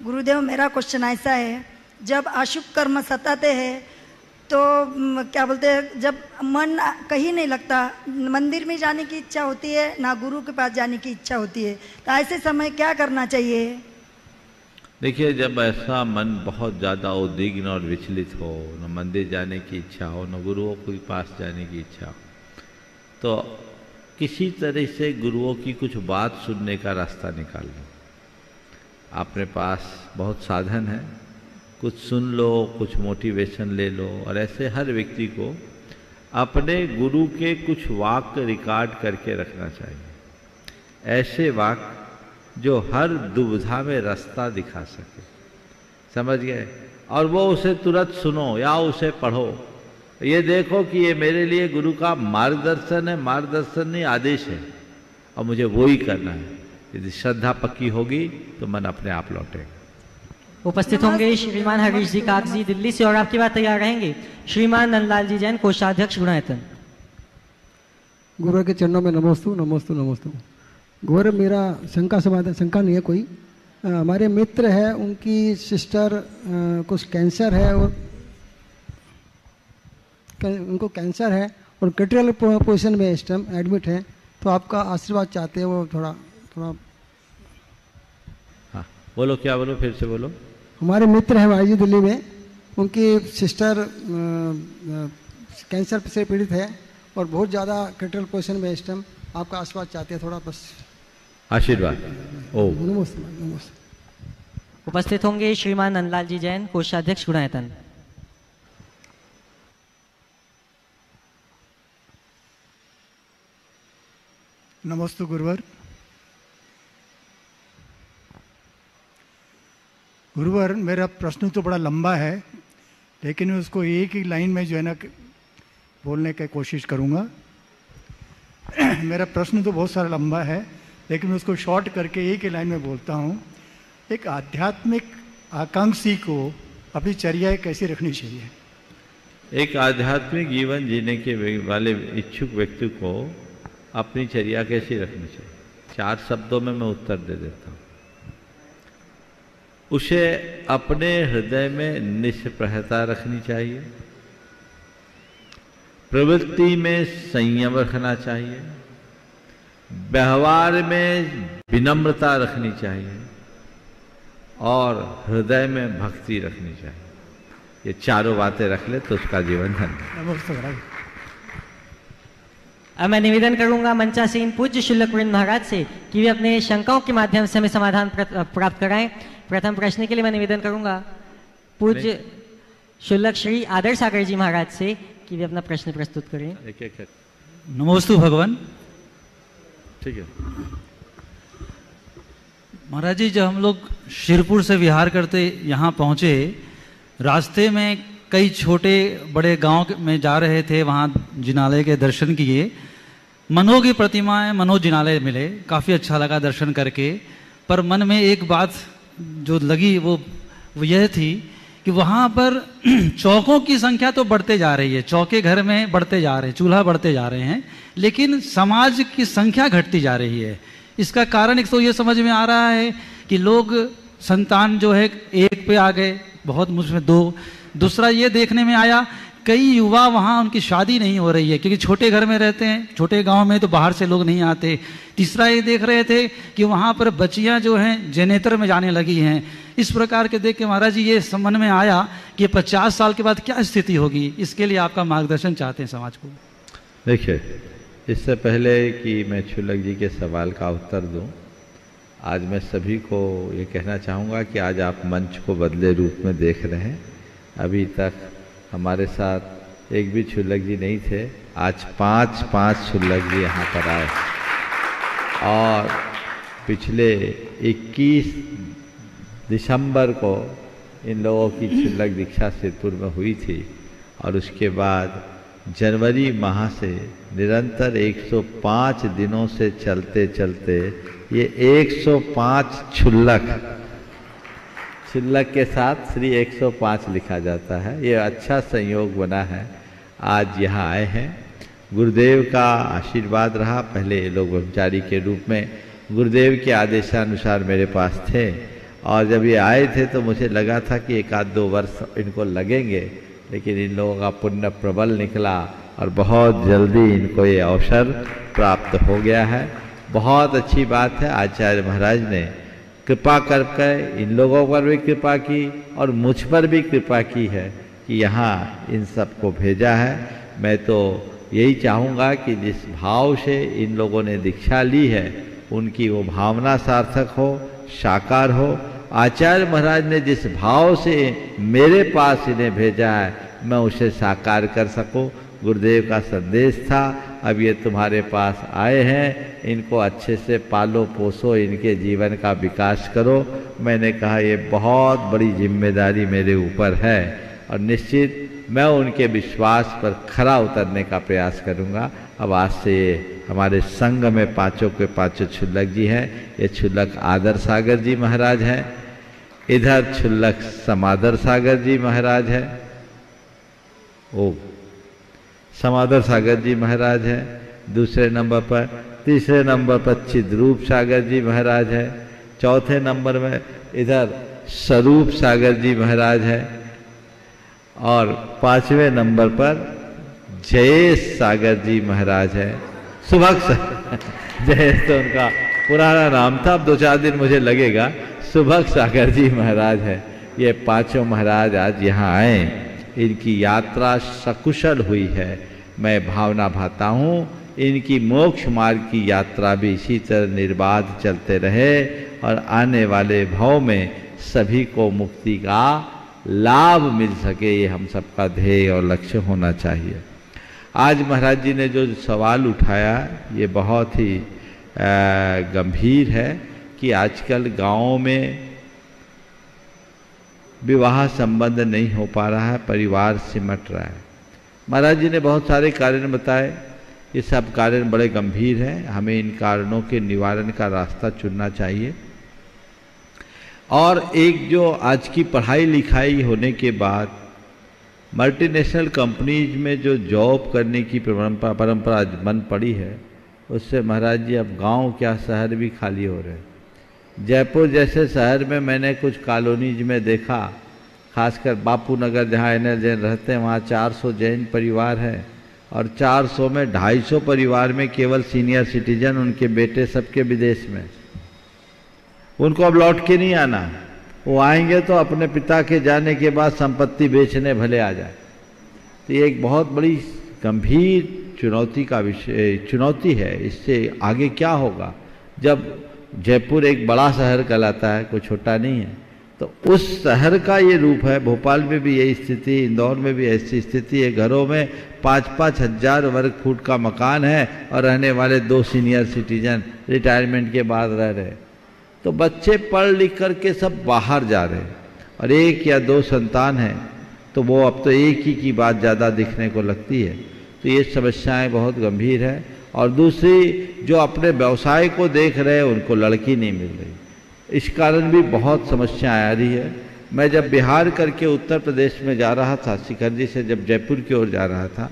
Speaker 11: गुरुदेव, मेरा क्वेश्चन ऐसा है, जब अशुभ कर्म सताते हैं तो क्या बोलते हैं, जब मन कहीं नहीं लगता, मंदिर में जाने की इच्छा होती है ना गुरु के पास जाने की इच्छा होती है, तो ऐसे समय क्या करना चाहिए?
Speaker 2: देखिए, जब ऐसा मन बहुत ज़्यादा उद्विग्न और विचलित हो, न मंदिर जाने की इच्छा हो, न गुरुओं के पास जाने की इच्छा हो, तो किसी तरह से गुरुओं की कुछ बात सुनने का रास्ता निकाल लो। अपने पास बहुत साधन है, कुछ सुन लो, कुछ मोटिवेशन ले लो, और ऐसे हर व्यक्ति को अपने गुरु के कुछ वाक्य रिकॉर्ड करके रखना चाहिए। ऐसे वाक्य जो हर दुविधा में रास्ता दिखा सके, समझ गए? और वो उसे तुरंत सुनो या उसे पढ़ो। ये देखो कि ये मेरे लिए गुरु का मार्गदर्शन है, मार्गदर्शन नहीं आदेश है, और मुझे वो ही करना है। यदि श्रद्धा पक्की होगी तो मन अपने आप लौटेगा।
Speaker 1: उपस्थित होंगे श्रीमान हरीश जी कागजी दिल्ली से, और आपकी बात तैयार रहेंगे श्रीमान नंदलाल जी जैन, कोषाध्यक्ष गुणायतन।
Speaker 12: गुरु के चरणों में नमोस्तु नमोस्तु नमोस्तु। गुरु, मेरा शंका समाधान, शंका नहीं है कोई, हमारे मित्र है, उनकी सिस्टर कुछ कैंसर है और उनको कैंसर है और क्रिटिकल पोजीशन में इस टाइम एडमिट है, तो आपका आशीर्वाद चाहते हैं। वो थोड़ा
Speaker 2: हाँ, बोलो, क्या बोलो, फिर से बोलो।
Speaker 12: हमारे मित्र हैं भाई जी दिल्ली में, उनकी सिस्टर कैंसर से पीड़ित है और बहुत ज़्यादा क्रिटिकल पोजीशन में इस टाइम, आपका आशीर्वाद चाहते हैं, थोड़ा बस
Speaker 2: आशीर्वाद। ओ
Speaker 12: नमस्ते नमस्ते।
Speaker 1: उपस्थित होंगे श्रीमान नंदलाल जी जैन, कोषाध्यक्ष गुणायतन।
Speaker 13: नमस्ते गुरुवर। गुरुवर, मेरा प्रश्न तो बड़ा लंबा है, लेकिन उसको एक ही लाइन में जो है ना बोलने की कोशिश करूँगा। मेरा प्रश्न तो बहुत सारा लंबा है, लेकिन उसको शॉर्ट करके एक ही लाइन में बोलता हूँ। एक आध्यात्मिक आकांक्षी को अपनी चर्या कैसी रखनी चाहिए?
Speaker 2: एक आध्यात्मिक जीवन जीने के वाले इच्छुक व्यक्ति को अपनी चर्या कैसी रखनी चाहिए? 4 शब्दों में मैं उत्तर दे देता हूँ। उसे अपने हृदय में निष्प्रहता रखनी चाहिए, प्रवृत्ति में संयम रखना चाहिए, व्यवहार में विनम्रता रखनी चाहिए, और हृदय में भक्ति रखनी चाहिए। ये चारों बातें रख ले तो उसका जीवन धन्य।
Speaker 1: अब मैं निवेदन करूंगा मंचासीन पूज्य शुल्क वृंद महाराज से कि वे अपने शंकाओं के माध्यम से हमें समाधान प्राप्त कराएं। प्रथम प्रश्न के लिए मैं निवेदन करूंगा पूज्य शुल्क श्री आदर्श सागर जी महाराज से कि वे अपना प्रश्न प्रस्तुत करें।
Speaker 14: नमोस्तु भगवान।
Speaker 2: ठीक है
Speaker 14: महाराज जी, जब हम लोग शिरपुर से विहार करते यहाँ पहुँचे, रास्ते में कई छोटे बड़े गांव में जा रहे थे, वहाँ जिनालय के दर्शन किए, मनो की प्रतिमाएं, मनो जिनालय मिले, काफ़ी अच्छा लगा दर्शन करके। पर मन में एक बात जो लगी वो यह थी कि वहाँ पर चौकों की संख्या तो बढ़ते जा रही है, चौके घर में बढ़ते जा रहे हैं, चूल्हा बढ़ते जा रहे हैं, लेकिन समाज की संख्या घटती जा रही है। इसका कारण एक तो ये समझ में आ रहा है कि लोग संतान जो है 1 पे आ गए, बहुत मुश्किल 2। दूसरा ये देखने में आया कई युवा वहाँ उनकी शादी नहीं हो रही है क्योंकि छोटे घर में रहते हैं, छोटे गांव में, तो बाहर से लोग नहीं आते। तीसरा ये देख रहे थे कि वहाँ पर बच्चियाँ जो हैं जनेतर में जाने लगी हैं। इस प्रकार के देख के महाराज जी ये समझ में आया कि 50 साल के बाद क्या स्थिति होगी, इसके लिए आपका मार्गदर्शन चाहते हैं समाज को।
Speaker 2: देखिए, इससे पहले कि मैं छुल्लक जी के सवाल का उत्तर दूं, आज मैं सभी को ये कहना चाहूँगा कि आज आप मंच को बदले रूप में देख रहे हैं। अभी तक हमारे साथ एक भी छुल्लक जी नहीं थे, आज 5 छुल्लक जी यहाँ पर आए और पिछले 21 दिसंबर को इन लोगों की छुल्लक दीक्षा सिरपुर में हुई थी और उसके बाद जनवरी माह से निरंतर 105 दिनों से चलते चलते ये 105 छुल्लक के साथ श्री 105 लिखा जाता है। ये अच्छा संयोग बना है, आज यहाँ आए हैं। गुरुदेव का आशीर्वाद रहा। पहले ये लोग ब्रह्मचारी के रूप में गुरुदेव के आदेशानुसार मेरे पास थे और जब ये आए थे तो मुझे लगा था कि 1-2 वर्ष इनको लगेंगे, लेकिन इन लोगों का पुण्य प्रबल निकला और बहुत जल्दी इनको ये अवसर प्राप्त हो गया है। बहुत अच्छी बात है, आचार्य महाराज ने कृपा करके इन लोगों पर भी कृपा की और मुझ पर भी कृपा की है कि यहाँ इन सबको भेजा है। मैं तो यही चाहूँगा कि जिस भाव से इन लोगों ने दीक्षा ली है उनकी वो भावना सार्थक हो, साकार हो। आचार्य महाराज ने जिस भाव से मेरे पास इन्हें भेजा है मैं उसे साकार कर सकूं। गुरुदेव का संदेश था, अब ये तुम्हारे पास आए हैं, इनको अच्छे से पालो पोसो, इनके जीवन का विकास करो। मैंने कहा ये बहुत बड़ी जिम्मेदारी मेरे ऊपर है और निश्चित मैं उनके विश्वास पर खरा उतरने का प्रयास करूंगा। अब आज से हमारे संघ में 5 के 5 छुल्लक जी हैं। ये छुल्लक आदर सागर जी महाराज हैं, इधर छुल्लक समादर सागर जी महाराज है, ओ समादर सागर जी महाराज है दूसरे नंबर पर, तीसरे नंबर पर चिद्रूप सागर जी महाराज है, चौथे नंबर में इधर स्वरूप सागर जी महाराज है और 5वें नंबर पर जयेश सागर जी महाराज है। सुभक्ष जयेश तो उनका पुराना नाम था, अब 2-4 दिन मुझे लगेगा। सुभक्ष सागर जी महाराज है। ये 5 महाराज आज यहाँ आए, इनकी यात्रा सकुशल हुई है। मैं भावना भाता हूँ इनकी मोक्ष मार्ग की यात्रा भी इसी तरह निर्बाध चलते रहे और आने वाले भाव में सभी को मुक्ति का लाभ मिल सके, ये हम सबका ध्येय और लक्ष्य होना चाहिए। आज महाराज जी ने जो सवाल उठाया ये बहुत ही गंभीर है कि आजकल गाँव में विवाह संबंध नहीं हो पा रहा है, परिवार सिमट रहा है। महाराज जी ने बहुत सारे कारण बताए, ये सब कारण बड़े गंभीर हैं। हमें इन कारणों के निवारण का रास्ता चुनना चाहिए। और एक जो आज की पढ़ाई लिखाई होने के बाद मल्टीनेशनल कंपनीज में जो जॉब करने की परंपरा बन पड़ी है, उससे महाराज जी अब गांव क्या शहर भी खाली हो रहे हैं। जयपुर जैसे शहर में मैंने कुछ कॉलोनीज में देखा, खासकर बापू नगर जहाँ एनएल जैन रहते हैं वहाँ 400 जैन परिवार है और 400 में 250 परिवार में केवल सीनियर सिटीजन, उनके बेटे सबके विदेश में। उनको अब लौट के नहीं आना, वो आएंगे तो अपने पिता के जाने के बाद संपत्ति बेचने भले आ जाए। तो ये एक बहुत बड़ी गंभीर चुनौती है। इससे आगे क्या होगा? जब जयपुर एक बड़ा शहर कहलाता है, कोई छोटा नहीं है, तो उस शहर का ये रूप है। भोपाल में भी यही स्थिति, इंदौर में भी ऐसी स्थिति है। घरों में 5-5 हज़ार वर्ग फुट का मकान है और रहने वाले 2 सीनियर सिटीजन रिटायरमेंट के बाद रह रहे। तो बच्चे पढ़ लिख करके सब बाहर जा रहे हैं और 1 या 2 संतान हैं तो वो अब तो एक ही की बात ज़्यादा दिखने को लगती है। तो ये समस्याएं बहुत गंभीर है। और दूसरी, जो अपने व्यवसाय को देख रहे हैं उनको लड़की नहीं मिल रही, इस कारण भी बहुत समस्याएं आ रही है। मैं जब बिहार करके उत्तर प्रदेश में जा रहा था, शिखर जी से जब जयपुर की ओर जा रहा था,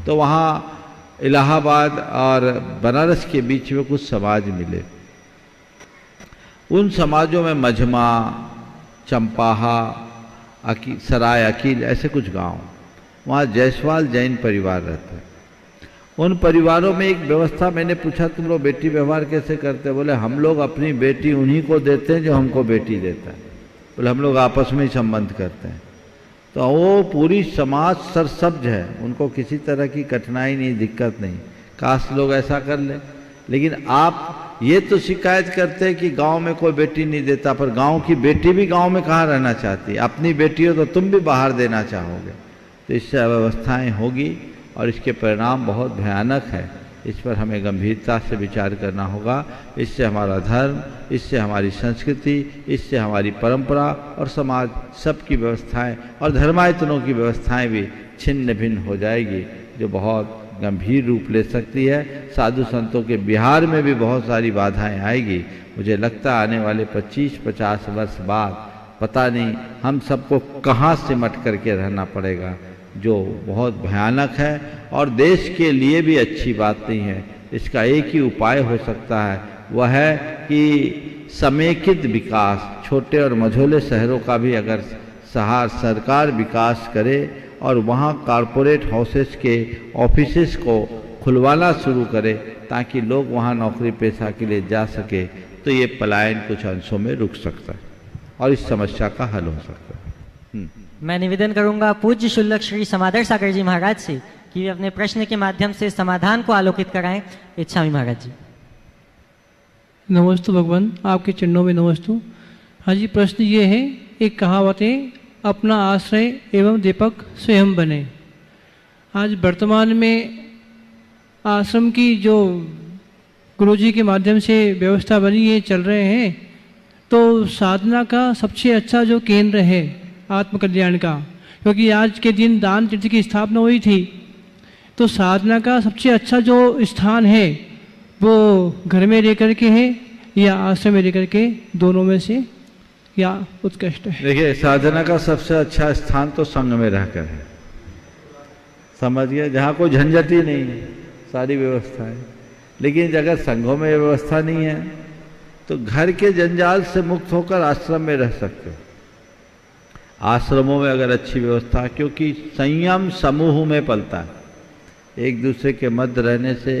Speaker 2: तो वहाँ इलाहाबाद और बनारस के बीच में कुछ समाज मिले। उन समाजों में मझमा, चंपाहा, सराय अकील, ऐसे कुछ गांव, वहाँ जायसवाल जैन परिवार रहता है। उन परिवारों में एक व्यवस्था, मैंने पूछा तुम लोग बेटी व्यवहार कैसे करते हैं? बोले हम लोग अपनी बेटी उन्हीं को देते हैं जो हमको बेटी देता है। बोले हम लोग आपस में ही संबंध करते हैं। तो वो पूरी समाज सरसब्ज है, उनको किसी तरह की कठिनाई नहीं, दिक्कत नहीं। काश लोग ऐसा कर ले। लेकिन आप ये तो शिकायत करते हैं कि गांव में कोई बेटी नहीं देता, पर गांव की बेटी भी गांव में कहाँ रहना चाहती है? अपनी बेटी हो तो तुम भी बाहर देना चाहोगे। तो इससे अव्यवस्थाएं होगी और इसके परिणाम बहुत भयानक है। इस पर हमें गंभीरता से विचार करना होगा। इससे हमारा धर्म, इससे हमारी संस्कृति, इससे हमारी परंपरा और समाज सबकी व्यवस्थाएं और धर्मायतनों की व्यवस्थाएं भी छिन्न भिन्न हो जाएगी, जो बहुत गंभीर रूप ले सकती है। साधु संतों के बिहार में भी बहुत सारी बाधाएं आएगी। मुझे लगता है आने वाले 25-50 वर्ष बाद पता नहीं हम सबको कहाँ सिमट करके रहना पड़ेगा, जो बहुत भयानक है और देश के लिए भी अच्छी बात नहीं है। इसका एक ही उपाय हो सकता है, वह है कि समेकित विकास, छोटे और मझोले शहरों का भी अगर सरकार विकास करे और वहाँ कॉरपोरेट हाउसेस के ऑफिसेस को खुलवाना शुरू करे ताकि लोग वहाँ नौकरी पेशा के लिए जा सके, तो ये पलायन कुछ अंशों में रुक सकता है और इस समस्या का हल हो सकता है।
Speaker 1: मैं निवेदन करूंगा पूज्य शुल्लक श्री समादर सागर जी महाराज से कि वे अपने प्रश्न के माध्यम से समाधान को आलोकित कराएं। इच्छामी महाराज जी।
Speaker 15: नमस्तु भगवान, आपके चरणों में नमस्तु। हाँ जी, प्रश्न ये है, एक कहावत है, अपना आश्रय एवं दीपक स्वयं बने। आज वर्तमान में आश्रम की जो गुरुजी के माध्यम से व्यवस्था बनी है, चल रहे हैं, तो साधना का सबसे अच्छा जो केंद्र है आत्मकल्याण का, क्योंकि आज के दिन दान तीर्थ की स्थापना हुई थी, तो साधना का सबसे अच्छा जो स्थान है वो घर में रह करके है या आश्रम में रह करके, दोनों में से या उत्कृष्ट है?
Speaker 2: देखिए, साधना का सबसे अच्छा स्थान तो संघ में रहकर है, समझिए, जहाँ कोई झंझट ही नहीं है, सारी व्यवस्था है। लेकिन अगर संघों में व्यवस्था नहीं है तो घर के जंजाल से मुक्त होकर आश्रम में रह सकते हो। आश्रमों में अगर अच्छी व्यवस्था, क्योंकि संयम समूह में पलता है, एक दूसरे के मध्य रहने से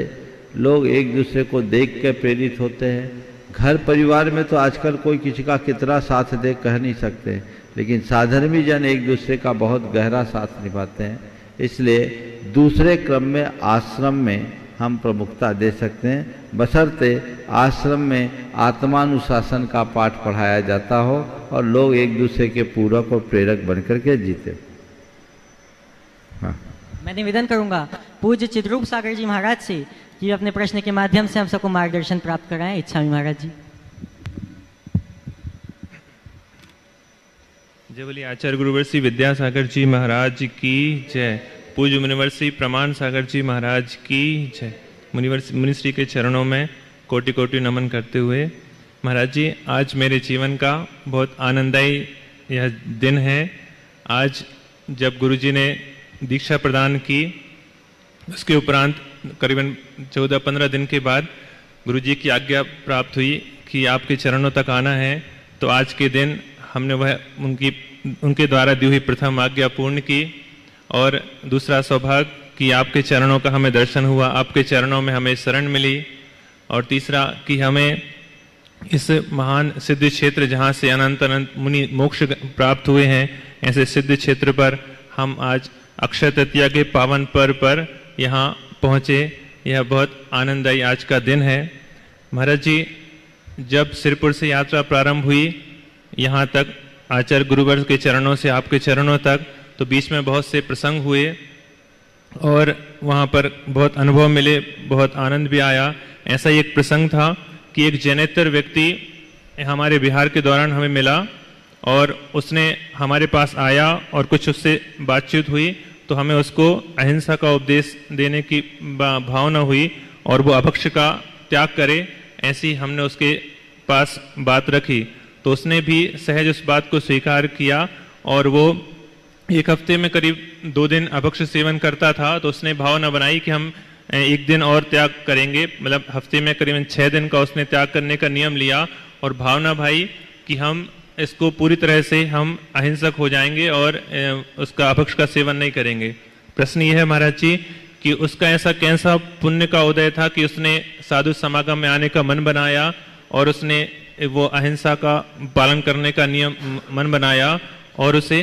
Speaker 2: लोग एक दूसरे को देख के प्रेरित होते हैं। घर परिवार में तो आजकल कोई किसी का कितना साथ दे कह नहीं सकते, लेकिन साधर्मी जन एक दूसरे का बहुत गहरा साथ निभाते हैं। इसलिए दूसरे क्रम में आश्रम में हम प्रमुखता दे सकते हैं, बशर्ते आश्रम में आत्मानुशासन का पाठ पढ़ाया जाता हो और लोग एक दूसरे के पूरक और प्रेरक बनकर के जीते। हाँ।
Speaker 1: मैं निवेदन करूंगा पूज्य चिद्रूप सागर जी महाराज से कि अपने प्रश्न के माध्यम से हम सबको मार्गदर्शन प्राप्त कराएं। इच्छामी महाराज जी।
Speaker 16: जय बोलिए आचार्य गुरुवर श्री विद्यासागर जी महाराज की जय। पूज्य मुनिवर श्री प्रमाण सागर जी महाराज की जय। मुनिश्री के चरणों में कोटि कोटि नमन करते हुए, महाराज जी, आज मेरे जीवन का बहुत आनंददायी यह दिन है। आज जब गुरुजी ने दीक्षा प्रदान की, उसके उपरांत करीबन 14-15 दिन के बाद गुरुजी की आज्ञा प्राप्त हुई कि आपके चरणों तक आना है। तो आज के दिन हमने वह उनके द्वारा दी हुई प्रथम आज्ञा पूर्ण की, और दूसरा सौभाग्य कि आपके चरणों का हमें दर्शन हुआ, आपके चरणों में हमें शरण मिली, और तीसरा कि हमें इस महान सिद्ध क्षेत्र जहाँ से अनंत अनंत मुनि मोक्ष प्राप्त हुए हैं, ऐसे सिद्ध क्षेत्र पर हम आज अक्षय तृतीया के पावन पर्व पर यहाँ पहुँचे। यह बहुत आनंददायी आज का दिन है। महाराज जी, जब सिरपुर से यात्रा प्रारंभ हुई यहाँ तक आचार्य गुरुवर के चरणों से आपके चरणों तक, तो बीच में बहुत से प्रसंग हुए और वहाँ पर बहुत अनुभव मिले, बहुत आनंद भी आया। ऐसा ही एक प्रसंग था कि एक जैनेतर व्यक्ति हमारे बिहार के दौरान हमें मिला और उसने हमारे पास आया और कुछ उससे बातचीत हुई, तो हमें उसको अहिंसा का उपदेश देने की भावना हुई और वो अभक्ष का त्याग करे, ऐसी हमने उसके पास बात रखी। तो उसने भी सहज उस बात को स्वीकार किया और वो एक हफ्ते में करीब 2 दिन अभक्ष सेवन करता था। तो उसने भावना बनाई कि हम 1 दिन और त्याग करेंगे, मतलब हफ्ते में करीबन 6 दिन का उसने त्याग करने का नियम लिया और भावना भाई कि हम इसको पूरी तरह से हम अहिंसक हो जाएंगे और उसका अभक्ष का सेवन नहीं करेंगे। प्रश्न ये है महाराज जी कि उसका ऐसा कैसा पुण्य का उदय था कि उसने साधु समागम में आने का मन बनाया और उसने वो अहिंसा का पालन करने का नियम मन बनाया और उसे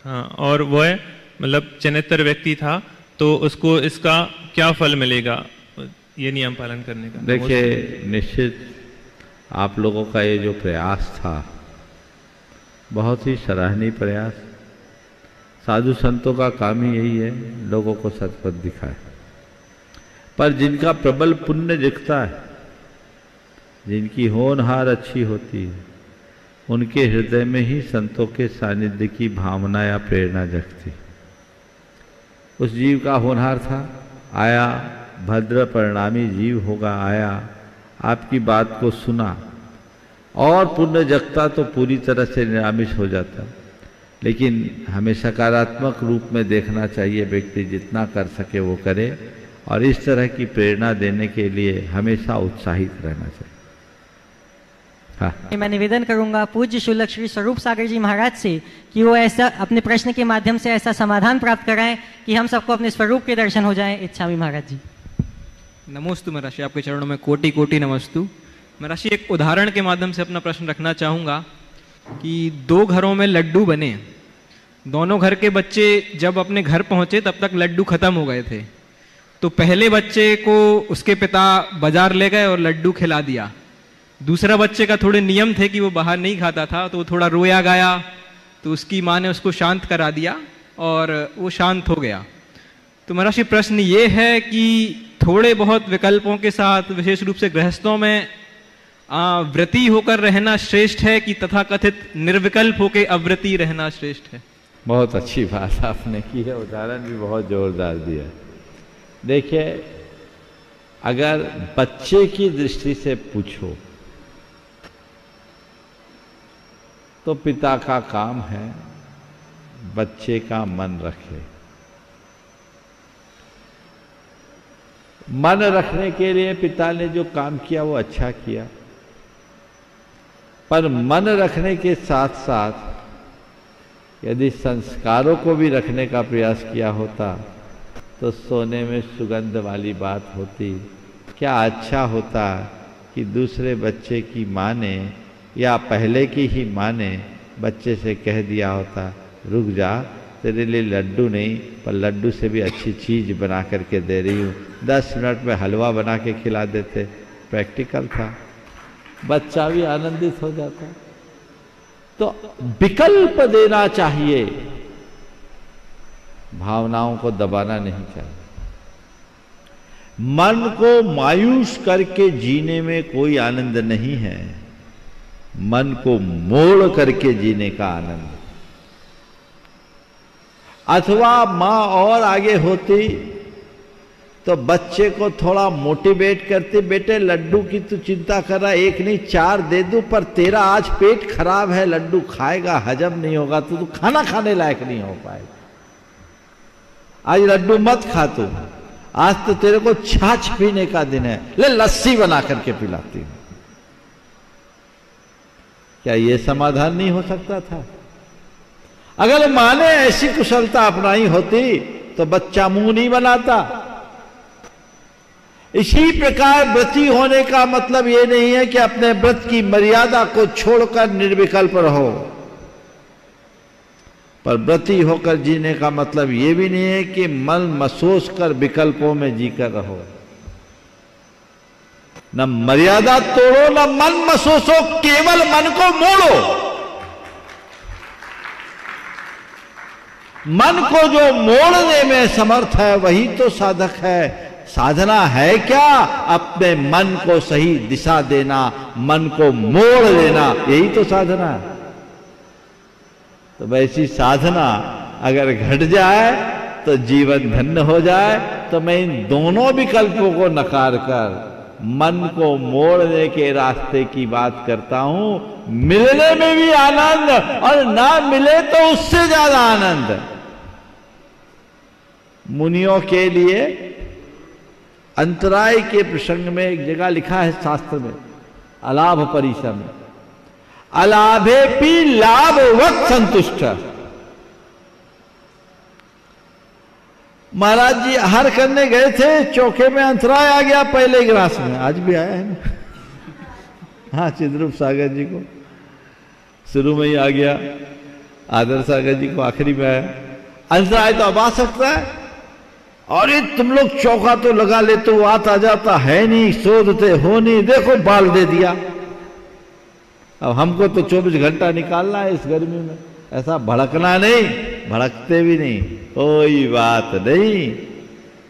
Speaker 16: हाँ, और वो है मतलब चरित्र व्यक्ति था, तो उसको इसका क्या फल मिलेगा ये नियम पालन करने का?
Speaker 2: देखिए, निश्चित आप लोगों का ये जो प्रयास था बहुत ही सराहनीय प्रयास। साधु संतों का काम ही यही है, लोगों को सत्पथ दिखाए। पर जिनका प्रबल पुण्य दिखता है, जिनकी होनहार अच्छी होती है, उनके हृदय में ही संतों के सानिध्य की भावना या प्रेरणा जगती। उस जीव का होनहार था, आया, भद्र परिणामी जीव होगा, आया, आपकी बात को सुना और पुण्य जगता तो पूरी तरह से निरामिष हो जाता। लेकिन हमें सकारात्मक रूप में देखना चाहिए, व्यक्ति जितना कर सके वो करे और इस तरह की प्रेरणा देने के लिए हमेशा उत्साहित रहना चाहिए। हाँ।
Speaker 1: मैं निवेदन करूंगा पूज्य शुल्लक श्री स्वरूप सागर जी महाराज से कि वो ऐसा अपने प्रश्न के माध्यम से ऐसा समाधान प्राप्त कराएं कि हम सबको अपने स्वरूप के दर्शन हो जाएं। इच्छामी महाराज जी।
Speaker 17: नमोस्तु महर्षि, आपके चरणों में कोटि कोटि नमस्तु। महर्षि, एक उदाहरण के माध्यम से अपना प्रश्न रखना चाहूँगा कि दो घरों में लड्डू बने, दोनों घर के बच्चे जब अपने घर पहुँचे तब तक लड्डू खत्म हो गए थे। तो पहले बच्चे को उसके पिता बाजार ले गए और लड्डू खिला दिया। दूसरा बच्चे का थोड़े नियम थे कि वो बाहर नहीं खाता था, तो वो थोड़ा रोया गाया, तो उसकी माँ ने उसको शांत करा दिया और वो शांत हो गया। तो महर्षि, प्रश्न ये है कि थोड़े बहुत विकल्पों के साथ विशेष रूप से गृहस्थों में व्रती होकर रहना श्रेष्ठ है कि तथाकथित निर्विकल्प होकर अव्रती रहना श्रेष्ठ है?
Speaker 2: बहुत अच्छी बात आपने की है, उदाहरण भी बहुत जोरदार दिया है। देखिए, अगर बच्चे की दृष्टि से पूछो तो पिता का काम है बच्चे का मन रखे। मन रखने के लिए पिता ने जो काम किया वो अच्छा किया, पर मन रखने के साथ साथ यदि संस्कारों को भी रखने का प्रयास किया होता तो सोने में सुगंध वाली बात होती। क्या अच्छा होता कि दूसरे बच्चे की माँ ने या पहले की ही माँ ने बच्चे से कह दिया होता, रुक जा, तेरे लिए लड्डू नहीं पर लड्डू से भी अच्छी चीज़ बना करके दे रही हूँ, 10 मिनट में हलवा बना के खिला देते। प्रैक्टिकल था, बच्चा भी आनंदित हो जाता। तो विकल्प देना चाहिए, भावनाओं को दबाना नहीं चाहिए। मन को मायूस करके जीने में कोई आनंद नहीं है, मन को मोड़ करके जीने का आनंद। अथवा मां और आगे होती तो बच्चे को थोड़ा मोटिवेट करते, बेटे लड्डू की तू चिंता कर रहा, एक नहीं 4 दे दूं, पर तेरा आज पेट खराब है, लड्डू खाएगा हजम नहीं होगा तो तू खाना खाने लायक नहीं हो पाएगा, आज लड्डू मत खा तू, आज तो तेरे को छाछ पीने का दिन है, ले लस्सी बना करके पिलाती हूं। क्या ये समाधान नहीं हो सकता था? अगर मां ने ऐसी कुशलता अपनाई होती तो बच्चा मुंह नहीं बनाता। इसी प्रकार व्रती होने का मतलब ये नहीं है कि अपने व्रत की मर्यादा को छोड़कर निर्विकल्प रहो, पर व्रती होकर जीने का मतलब ये भी नहीं है कि मन मसोस कर विकल्पों में जीकर रहो। न मर्यादा तोड़ो न मन मसोसो, केवल मन को मोड़ो। मन को जो मोड़ने में समर्थ है वही तो साधक है। साधना है क्या? अपने मन को सही दिशा देना, मन को मोड़ लेना, यही तो साधना है। तो वैसी साधना अगर घट जाए तो जीवन धन्य हो जाए। तो मैं इन दोनों विकल्पों को नकार कर मन को मोड़ने के रास्ते की बात करता हूं। मिलने में भी आनंद और ना मिले तो उससे ज्यादा आनंद। मुनियों के लिए अंतराय के प्रसंग में एक जगह लिखा है शास्त्र में, अलाभ परिसम, अलाभे पी लाभ वक्त संतुष्ट। महाराज जी आहार करने गए थे, चौके में अंतराय आ गया पहले गिलास में, आज भी आया है ना। हाँ, चिद्रूप सागर जी को शुरू में ही आ गया, आदर सागर जी को आखिरी में आया। अंतराय तो अब आ सकता है। अरे तुम लोग चौका तो लगा लेते हो, आता जाता है नहीं, शोधते हो नहीं, देखो बाल दे दिया। अब हमको तो 24 घंटा निकालना है इस गर्मी में, ऐसा भड़कना नहीं, भड़कते भी नहीं, कोई बात नहीं।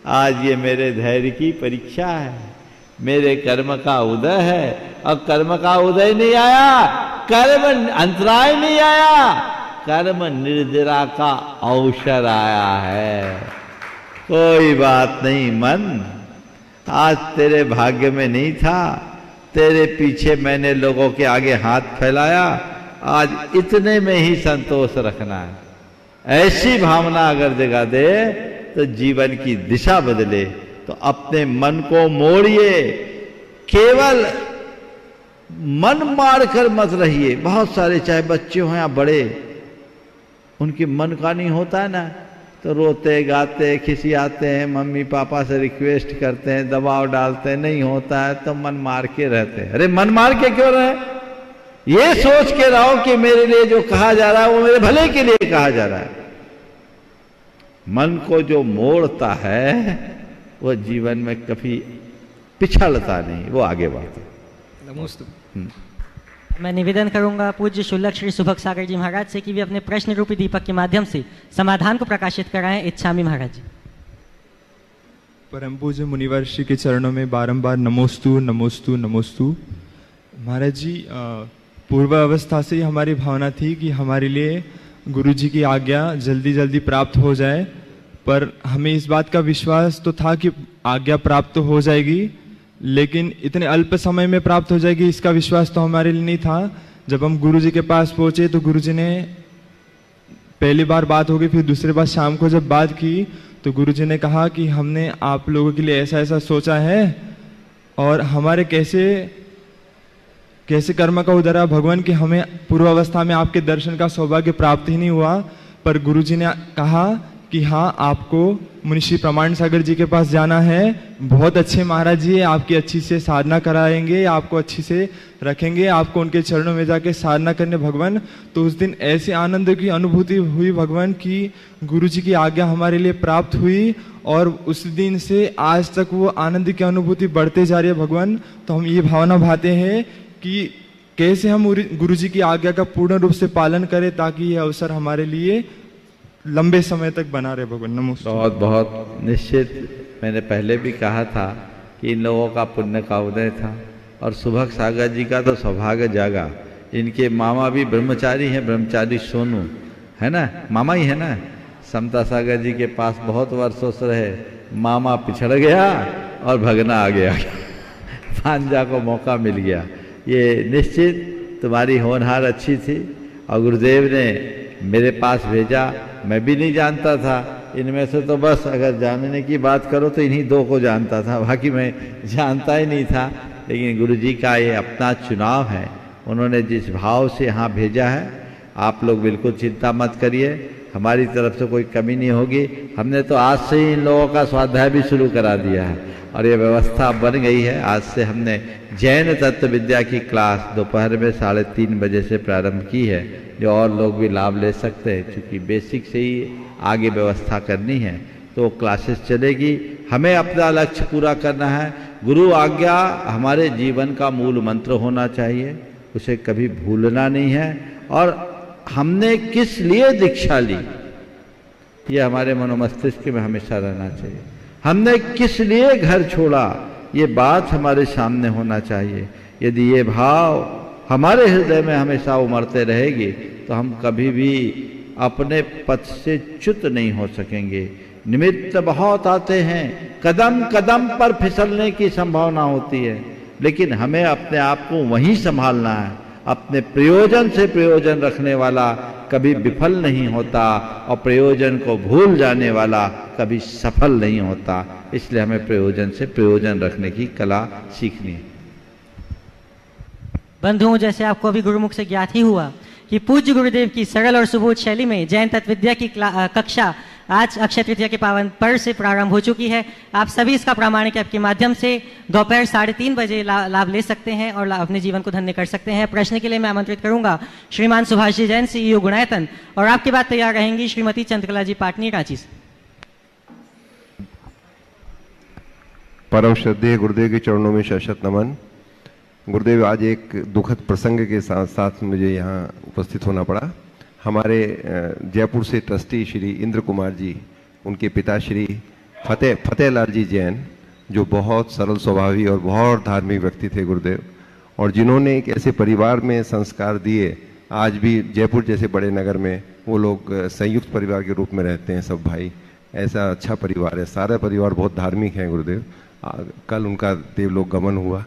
Speaker 2: आज ये मेरे धैर्य की परीक्षा है, मेरे कर्म का उदय है। और कर्म का उदय नहीं आया, कर्म अंतराय नहीं आया, कर्म निर्जरा का अवसर आया है। कोई बात नहीं मन, आज तेरे भाग्य में नहीं था, तेरे पीछे मैंने लोगों के आगे हाथ फैलाया, आज इतने में ही संतोष रखना है। ऐसी भावना अगर जगा दे तो जीवन की दिशा बदले। तो अपने मन को मोड़िए, केवल मन मार कर मत रहिए। बहुत सारे चाहे बच्चे हो या बड़े, उनके मन का नहीं होता है ना, तो रोते गाते खिसियाते हैं, मम्मी पापा से रिक्वेस्ट करते हैं, दबाव डालते हैं, नहीं होता है तो मन मार के रहते हैं। अरे मन मार के क्यों रहे? ये सोच के रहो कि मेरे लिए जो कहा जा रहा है वो मेरे भले के लिए कहा जा रहा है। मन को जो मोड़ता है वो जीवन में कभी पिछड़ता नहीं, वो आगे बढ़ता है।
Speaker 17: नमोस्तु।
Speaker 1: मैं निवेदन करूंगा पूज्य शुल्लक श्री सुभग सागर जी महाराज से कि वे अपने प्रश्न रूपी दीपक के माध्यम से समाधान को प्रकाशित कराएं। इच्छामी महाराज जी।
Speaker 18: परम पूज्य मुनिवर श्री के चरणों में बारंबार नमोस्तु नमोस्तु नमोस्तु। महाराज जी, पूर्व अवस्था से ही हमारी भावना थी कि हमारे लिए गुरु जी की आज्ञा जल्दी जल्दी प्राप्त हो जाए, पर हमें इस बात का विश्वास तो था कि आज्ञा प्राप्त तो हो जाएगी, लेकिन इतने अल्प समय में प्राप्त हो जाएगी इसका विश्वास तो हमारे लिए नहीं था। जब हम गुरु जी के पास पहुंचे तो गुरु जी ने पहली बार बात हो गई, फिर दूसरी बार शाम को जब बात की तो गुरु जी ने कहा कि हमने आप लोगों के लिए ऐसा ऐसा सोचा है और हमारे कैसे कर्म का उदय रहा भगवान कि हमें पूर्वावस्था में आपके दर्शन का सौभाग्य प्राप्त ही नहीं हुआ। पर गुरु जी ने कहा कि हाँ, आपको मुनिश्री प्रमाण सागर जी के पास जाना है, बहुत अच्छे महाराज जी आपकी अच्छी से साधना कराएंगे, आपको अच्छी से रखेंगे, आपको उनके चरणों में जाके साधना करने भगवान। तो उस दिन ऐसे आनंद की अनुभूति हुई भगवान की गुरु जी की आज्ञा हमारे लिए प्राप्त हुई, और उस दिन से आज तक वो आनंद की अनुभूति बढ़ते जा रही है भगवान। तो हम ये भावना भाते हैं कि कैसे हम गुरु जी की आज्ञा का पूर्ण रूप से पालन करें ताकि ये अवसर हमारे लिए लंबे समय तक बना रहे भगवान। नमस्ते।
Speaker 2: बहुत बहुत निश्चित, मैंने पहले भी कहा था कि इन लोगों का पुण्य का उदय था और सुभग सागर जी का तो सौभाग्य जागा। इनके मामा भी ब्रह्मचारी हैं, ब्रह्मचारी सोनू है ना, मामा ही है ना। समता सागर जी के पास बहुत वर्षों से रहे, मामा पिछड़ गया और भगना आ गया, भांजा को मौका मिल गया। ये निश्चित तुम्हारी होनहार अच्छी थी और गुरुदेव ने मेरे पास भेजा। मैं भी नहीं जानता था, इनमें से तो बस अगर जानने की बात करो तो इन्हीं दो को जानता था, बाकी मैं जानता ही नहीं था। लेकिन गुरुजी का ये अपना चुनाव है, उन्होंने जिस भाव से यहाँ भेजा है, आप लोग बिल्कुल चिंता मत करिए, हमारी तरफ से कोई कमी नहीं होगी। हमने तो आज से ही इन लोगों का स्वाध्याय भी शुरू करा दिया है और ये व्यवस्था बन गई है। आज से हमने जैन तत्व विद्या की क्लास दोपहर में 3:30 बजे से प्रारंभ की है, जो और लोग भी लाभ ले सकते हैं। क्योंकि बेसिक से ही आगे व्यवस्था करनी है तो क्लासेस चलेगी। हमें अपना लक्ष्य पूरा करना है। गुरु आज्ञा हमारे जीवन का मूल मंत्र होना चाहिए, उसे कभी भूलना नहीं है। और हमने किस लिए दीक्षा ली ये हमारे मनोमस्तिष्क में हमेशा रहना चाहिए। हमने किस लिए घर छोड़ा ये बात हमारे सामने होना चाहिए। यदि ये भाव हमारे हृदय में हमेशा उमड़ते रहेगी तो हम कभी भी अपने पथ से च्युत नहीं हो सकेंगे। निमित्त बहुत आते हैं, कदम कदम पर फिसलने की संभावना होती है, लेकिन हमें अपने आप को वहीं संभालना है। अपने प्रयोजन से प्रयोजन रखने वाला कभी विफल नहीं होता और प्रयोजन को भूल जाने वाला कभी सफल नहीं होता। इसलिए हमें प्रयोजन से प्रयोजन रखने की कला सीखनी है।
Speaker 1: बंधुओं, जैसे आपको अभी गुरुमुख से ज्ञात ही हुआ कि पूज्य गुरुदेव की सरल और सुबोध शैली में जैन तत्व विद्या की कक्षा आज अक्षय तृतीया के पावन पर्व से प्रारंभ हो चुकी है। आप सभी इसका प्रामाणिक ऐप के माध्यम से दोपहर 3:30 बजे लाभ ले सकते हैं और अपने जीवन को धन्य कर सकते हैं। प्रश्न के लिए मैं आमंत्रित करूंगा श्रीमान सुभाष जी जैन, CEO गुणायतन, और आपके बाद तैयार रहेंगी श्रीमती चंद्रकला जी पाटनी, रांची से।
Speaker 19: परम श्रद्धेय गुरुदेव के चरणों में शत नमन। गुरुदेव, आज एक दुखद प्रसंग के साथ साथ मुझे यहाँ उपस्थित होना पड़ा। हमारे जयपुर से ट्रस्टी श्री इंद्र कुमार जी, उनके पिता श्री फतेहलाल जी जैन, जो बहुत सरल स्वभावी और बहुत धार्मिक व्यक्ति थे गुरुदेव, और जिन्होंने एक ऐसे परिवार में संस्कार दिए। आज भी जयपुर जैसे बड़े नगर में वो लोग संयुक्त परिवार के रूप में रहते हैं, सब भाई। ऐसा अच्छा परिवार है, सारा परिवार बहुत धार्मिक है गुरुदेव। कल उनका देवलोक गमन हुआ,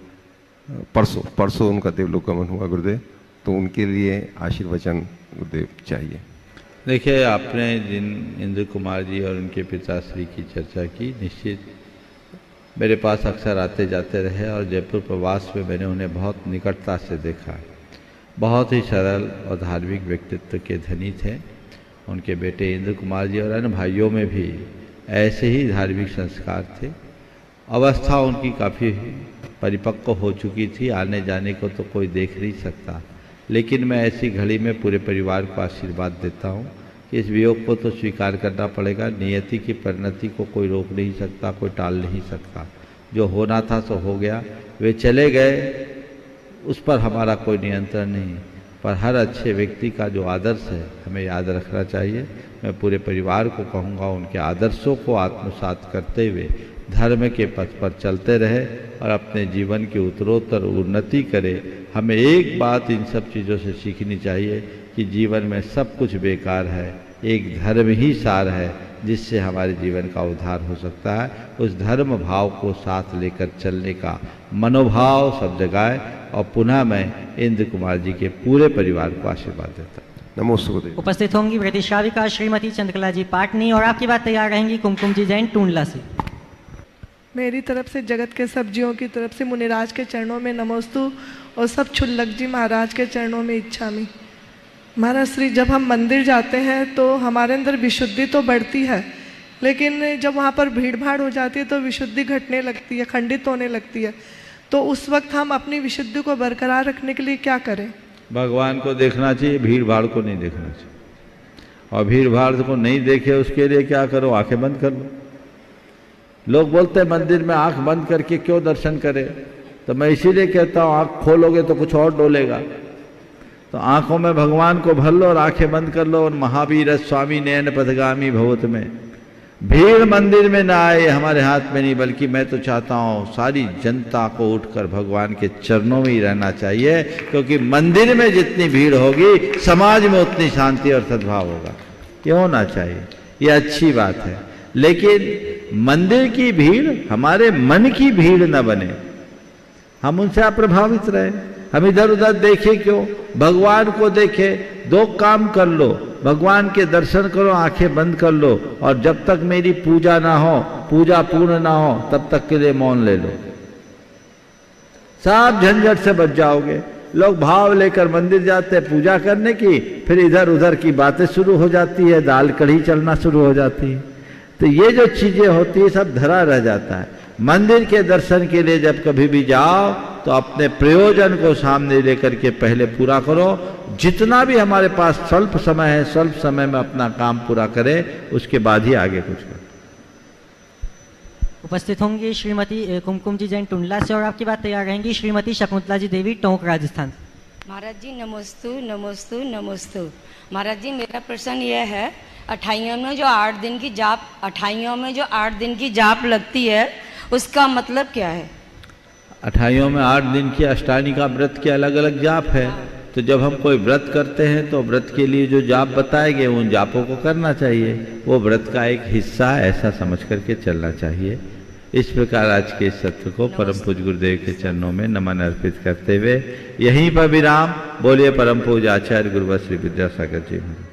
Speaker 19: परसों उनका देवलोक गमन हुआ गुरुदेव, तो उनके लिए आशीर्वचन गुरुदेव चाहिए।
Speaker 2: देखिए, आपने जिन इंद्र कुमार जी और उनके पिताश्री की चर्चा की, निश्चित मेरे पास अक्सर आते जाते रहे और जयपुर प्रवास में मैंने उन्हें बहुत निकटता से देखा। बहुत ही सरल और धार्मिक व्यक्तित्व के धनी थे। उनके बेटे इंद्र कुमार जी और अन्य भाइयों में भी ऐसे ही धार्मिक संस्कार थे। अवस्था उनकी काफ़ी परिपक्व हो चुकी थी, आने जाने को तो कोई देख नहीं सकता, लेकिन मैं ऐसी घड़ी में पूरे परिवार को आशीर्वाद देता हूँ कि इस वियोग को तो स्वीकार करना पड़ेगा। नियति की परिणति को कोई रोक नहीं सकता, कोई टाल नहीं सकता। जो होना था सो हो गया, वे चले गए, उस पर हमारा कोई नियंत्रण नहीं, पर हर अच्छे व्यक्ति का जो आदर्श है हमें याद रखना चाहिए। मैं पूरे परिवार को कहूँगा उनके आदर्शों को आत्मसात करते हुए धर्म के पथ पर चलते रहे और अपने जीवन की उत्तरोत्तर उन्नति करे। हमें एक बात इन सब चीज़ों से सीखनी चाहिए कि जीवन में सब कुछ बेकार है, एक धर्म ही सार है जिससे हमारे जीवन का उद्धार हो सकता है। उस धर्म भाव को साथ लेकर चलने का मनोभाव सब जगाए। और पुनः मैं इंद्र कुमार जी के पूरे परिवार को आशीर्वाद देता हूँ। नमोस्तुते।
Speaker 1: उपस्थित होंगी प्रतिश्राविका श्रीमती चंद्रकला जी पाटनी, और आपकी बात तैयार रहेंगी कुमकुम जी जैन, टूंडला से।
Speaker 20: मेरी तरफ से जगत के सब जीवों की तरफ से मुनिराज के चरणों में नमोस्तु, और सब क्षुल्लक जी महाराज के चरणों में इच्छामि। महाराज श्री, जब हम मंदिर जाते हैं तो हमारे अंदर विशुद्धि तो बढ़ती है, लेकिन जब वहाँ पर भीड़ भाड़ हो जाती है तो विशुद्धि घटने लगती है, खंडित होने लगती है। तो उस वक्त हम अपनी विशुद्धि को बरकरार रखने के लिए क्या करें?
Speaker 2: भगवान को देखना चाहिए, भीड़ भाड़ को नहीं देखना चाहिए। और भीड़ भाड़ को नहीं देखे उसके लिए क्या करो? आंखें बंद कर लो। लोग बोलते हैं मंदिर में आंख बंद करके क्यों दर्शन करें, तो मैं इसीलिए कहता हूँ आंख खोलोगे तो कुछ और डोलेगा। तो आंखों में भगवान को भर लो और आंखें बंद कर लो। और महावीर स्वामी नयन पथगामी भवत में भीड़ मंदिर में ना आए, हमारे हाथ में नहीं, बल्कि मैं तो चाहता हूँ सारी जनता को उठकर भगवान के चरणों में ही रहना चाहिए, क्योंकि मंदिर में जितनी भीड़ होगी समाज में उतनी शांति और सद्भाव होगा। ये होना चाहिए, ये अच्छी बात है। लेकिन मंदिर की भीड़ हमारे मन की भीड़ न बने, हम उनसे अप्रभावित रहे। हम इधर उधर देखें क्यों? भगवान को देखें। दो काम कर लो, भगवान के दर्शन करो, आंखें बंद कर लो, और जब तक मेरी पूजा ना हो, पूजा पूर्ण ना हो, तब तक के लिए मौन ले लो। सब झंझट से बच जाओगे। लोग भाव लेकर मंदिर जाते हैं पूजा करने की, फिर इधर उधर की बातें शुरू हो जाती है, दाल कढ़ी चलना शुरू हो जाती है। तो ये जो चीजें होती है सब धरा रह जाता है। मंदिर के दर्शन के लिए जब कभी भी जाओ तो अपने प्रयोजन को सामने लेकर के पहले पूरा करो। जितना भी हमारे पास स्वल्प समय है, स्वल्प समय में अपना काम पूरा करें, उसके बाद ही आगे कुछ करें।
Speaker 1: उपस्थित होंगी श्रीमती कुमकुम जी जैन, टुंडला से, और आपकी बात तैयार रहेंगी श्रीमती शकुंतला जी देवी, टोंक, राजस्थान।
Speaker 21: महाराज जी नमोस्तु नमोस्तु नमोस्तु। महाराज जी, मेरा प्रश्न यह है, अठाइयों में जो 8 दिन की जाप, 28 में जो 8 दिन की जाप लगती है, उसका मतलब क्या है?
Speaker 2: 28 में 8 दिन की अष्टानी का व्रत के अलग अलग जाप है। तो जब हम कोई व्रत करते हैं तो व्रत के लिए जो जाप बताए गए उन जापों को करना चाहिए। वो व्रत का एक हिस्सा ऐसा समझ करके चलना चाहिए। इस प्रकार आज के इस सत्र को परम पूज्य गुरुदेव के चरणों में नमन अर्पित करते हुए यहीं पर विराम। बोलिए परम पूज्य आचार्य गुरुवर श्री विद्यासागर जी महाराज।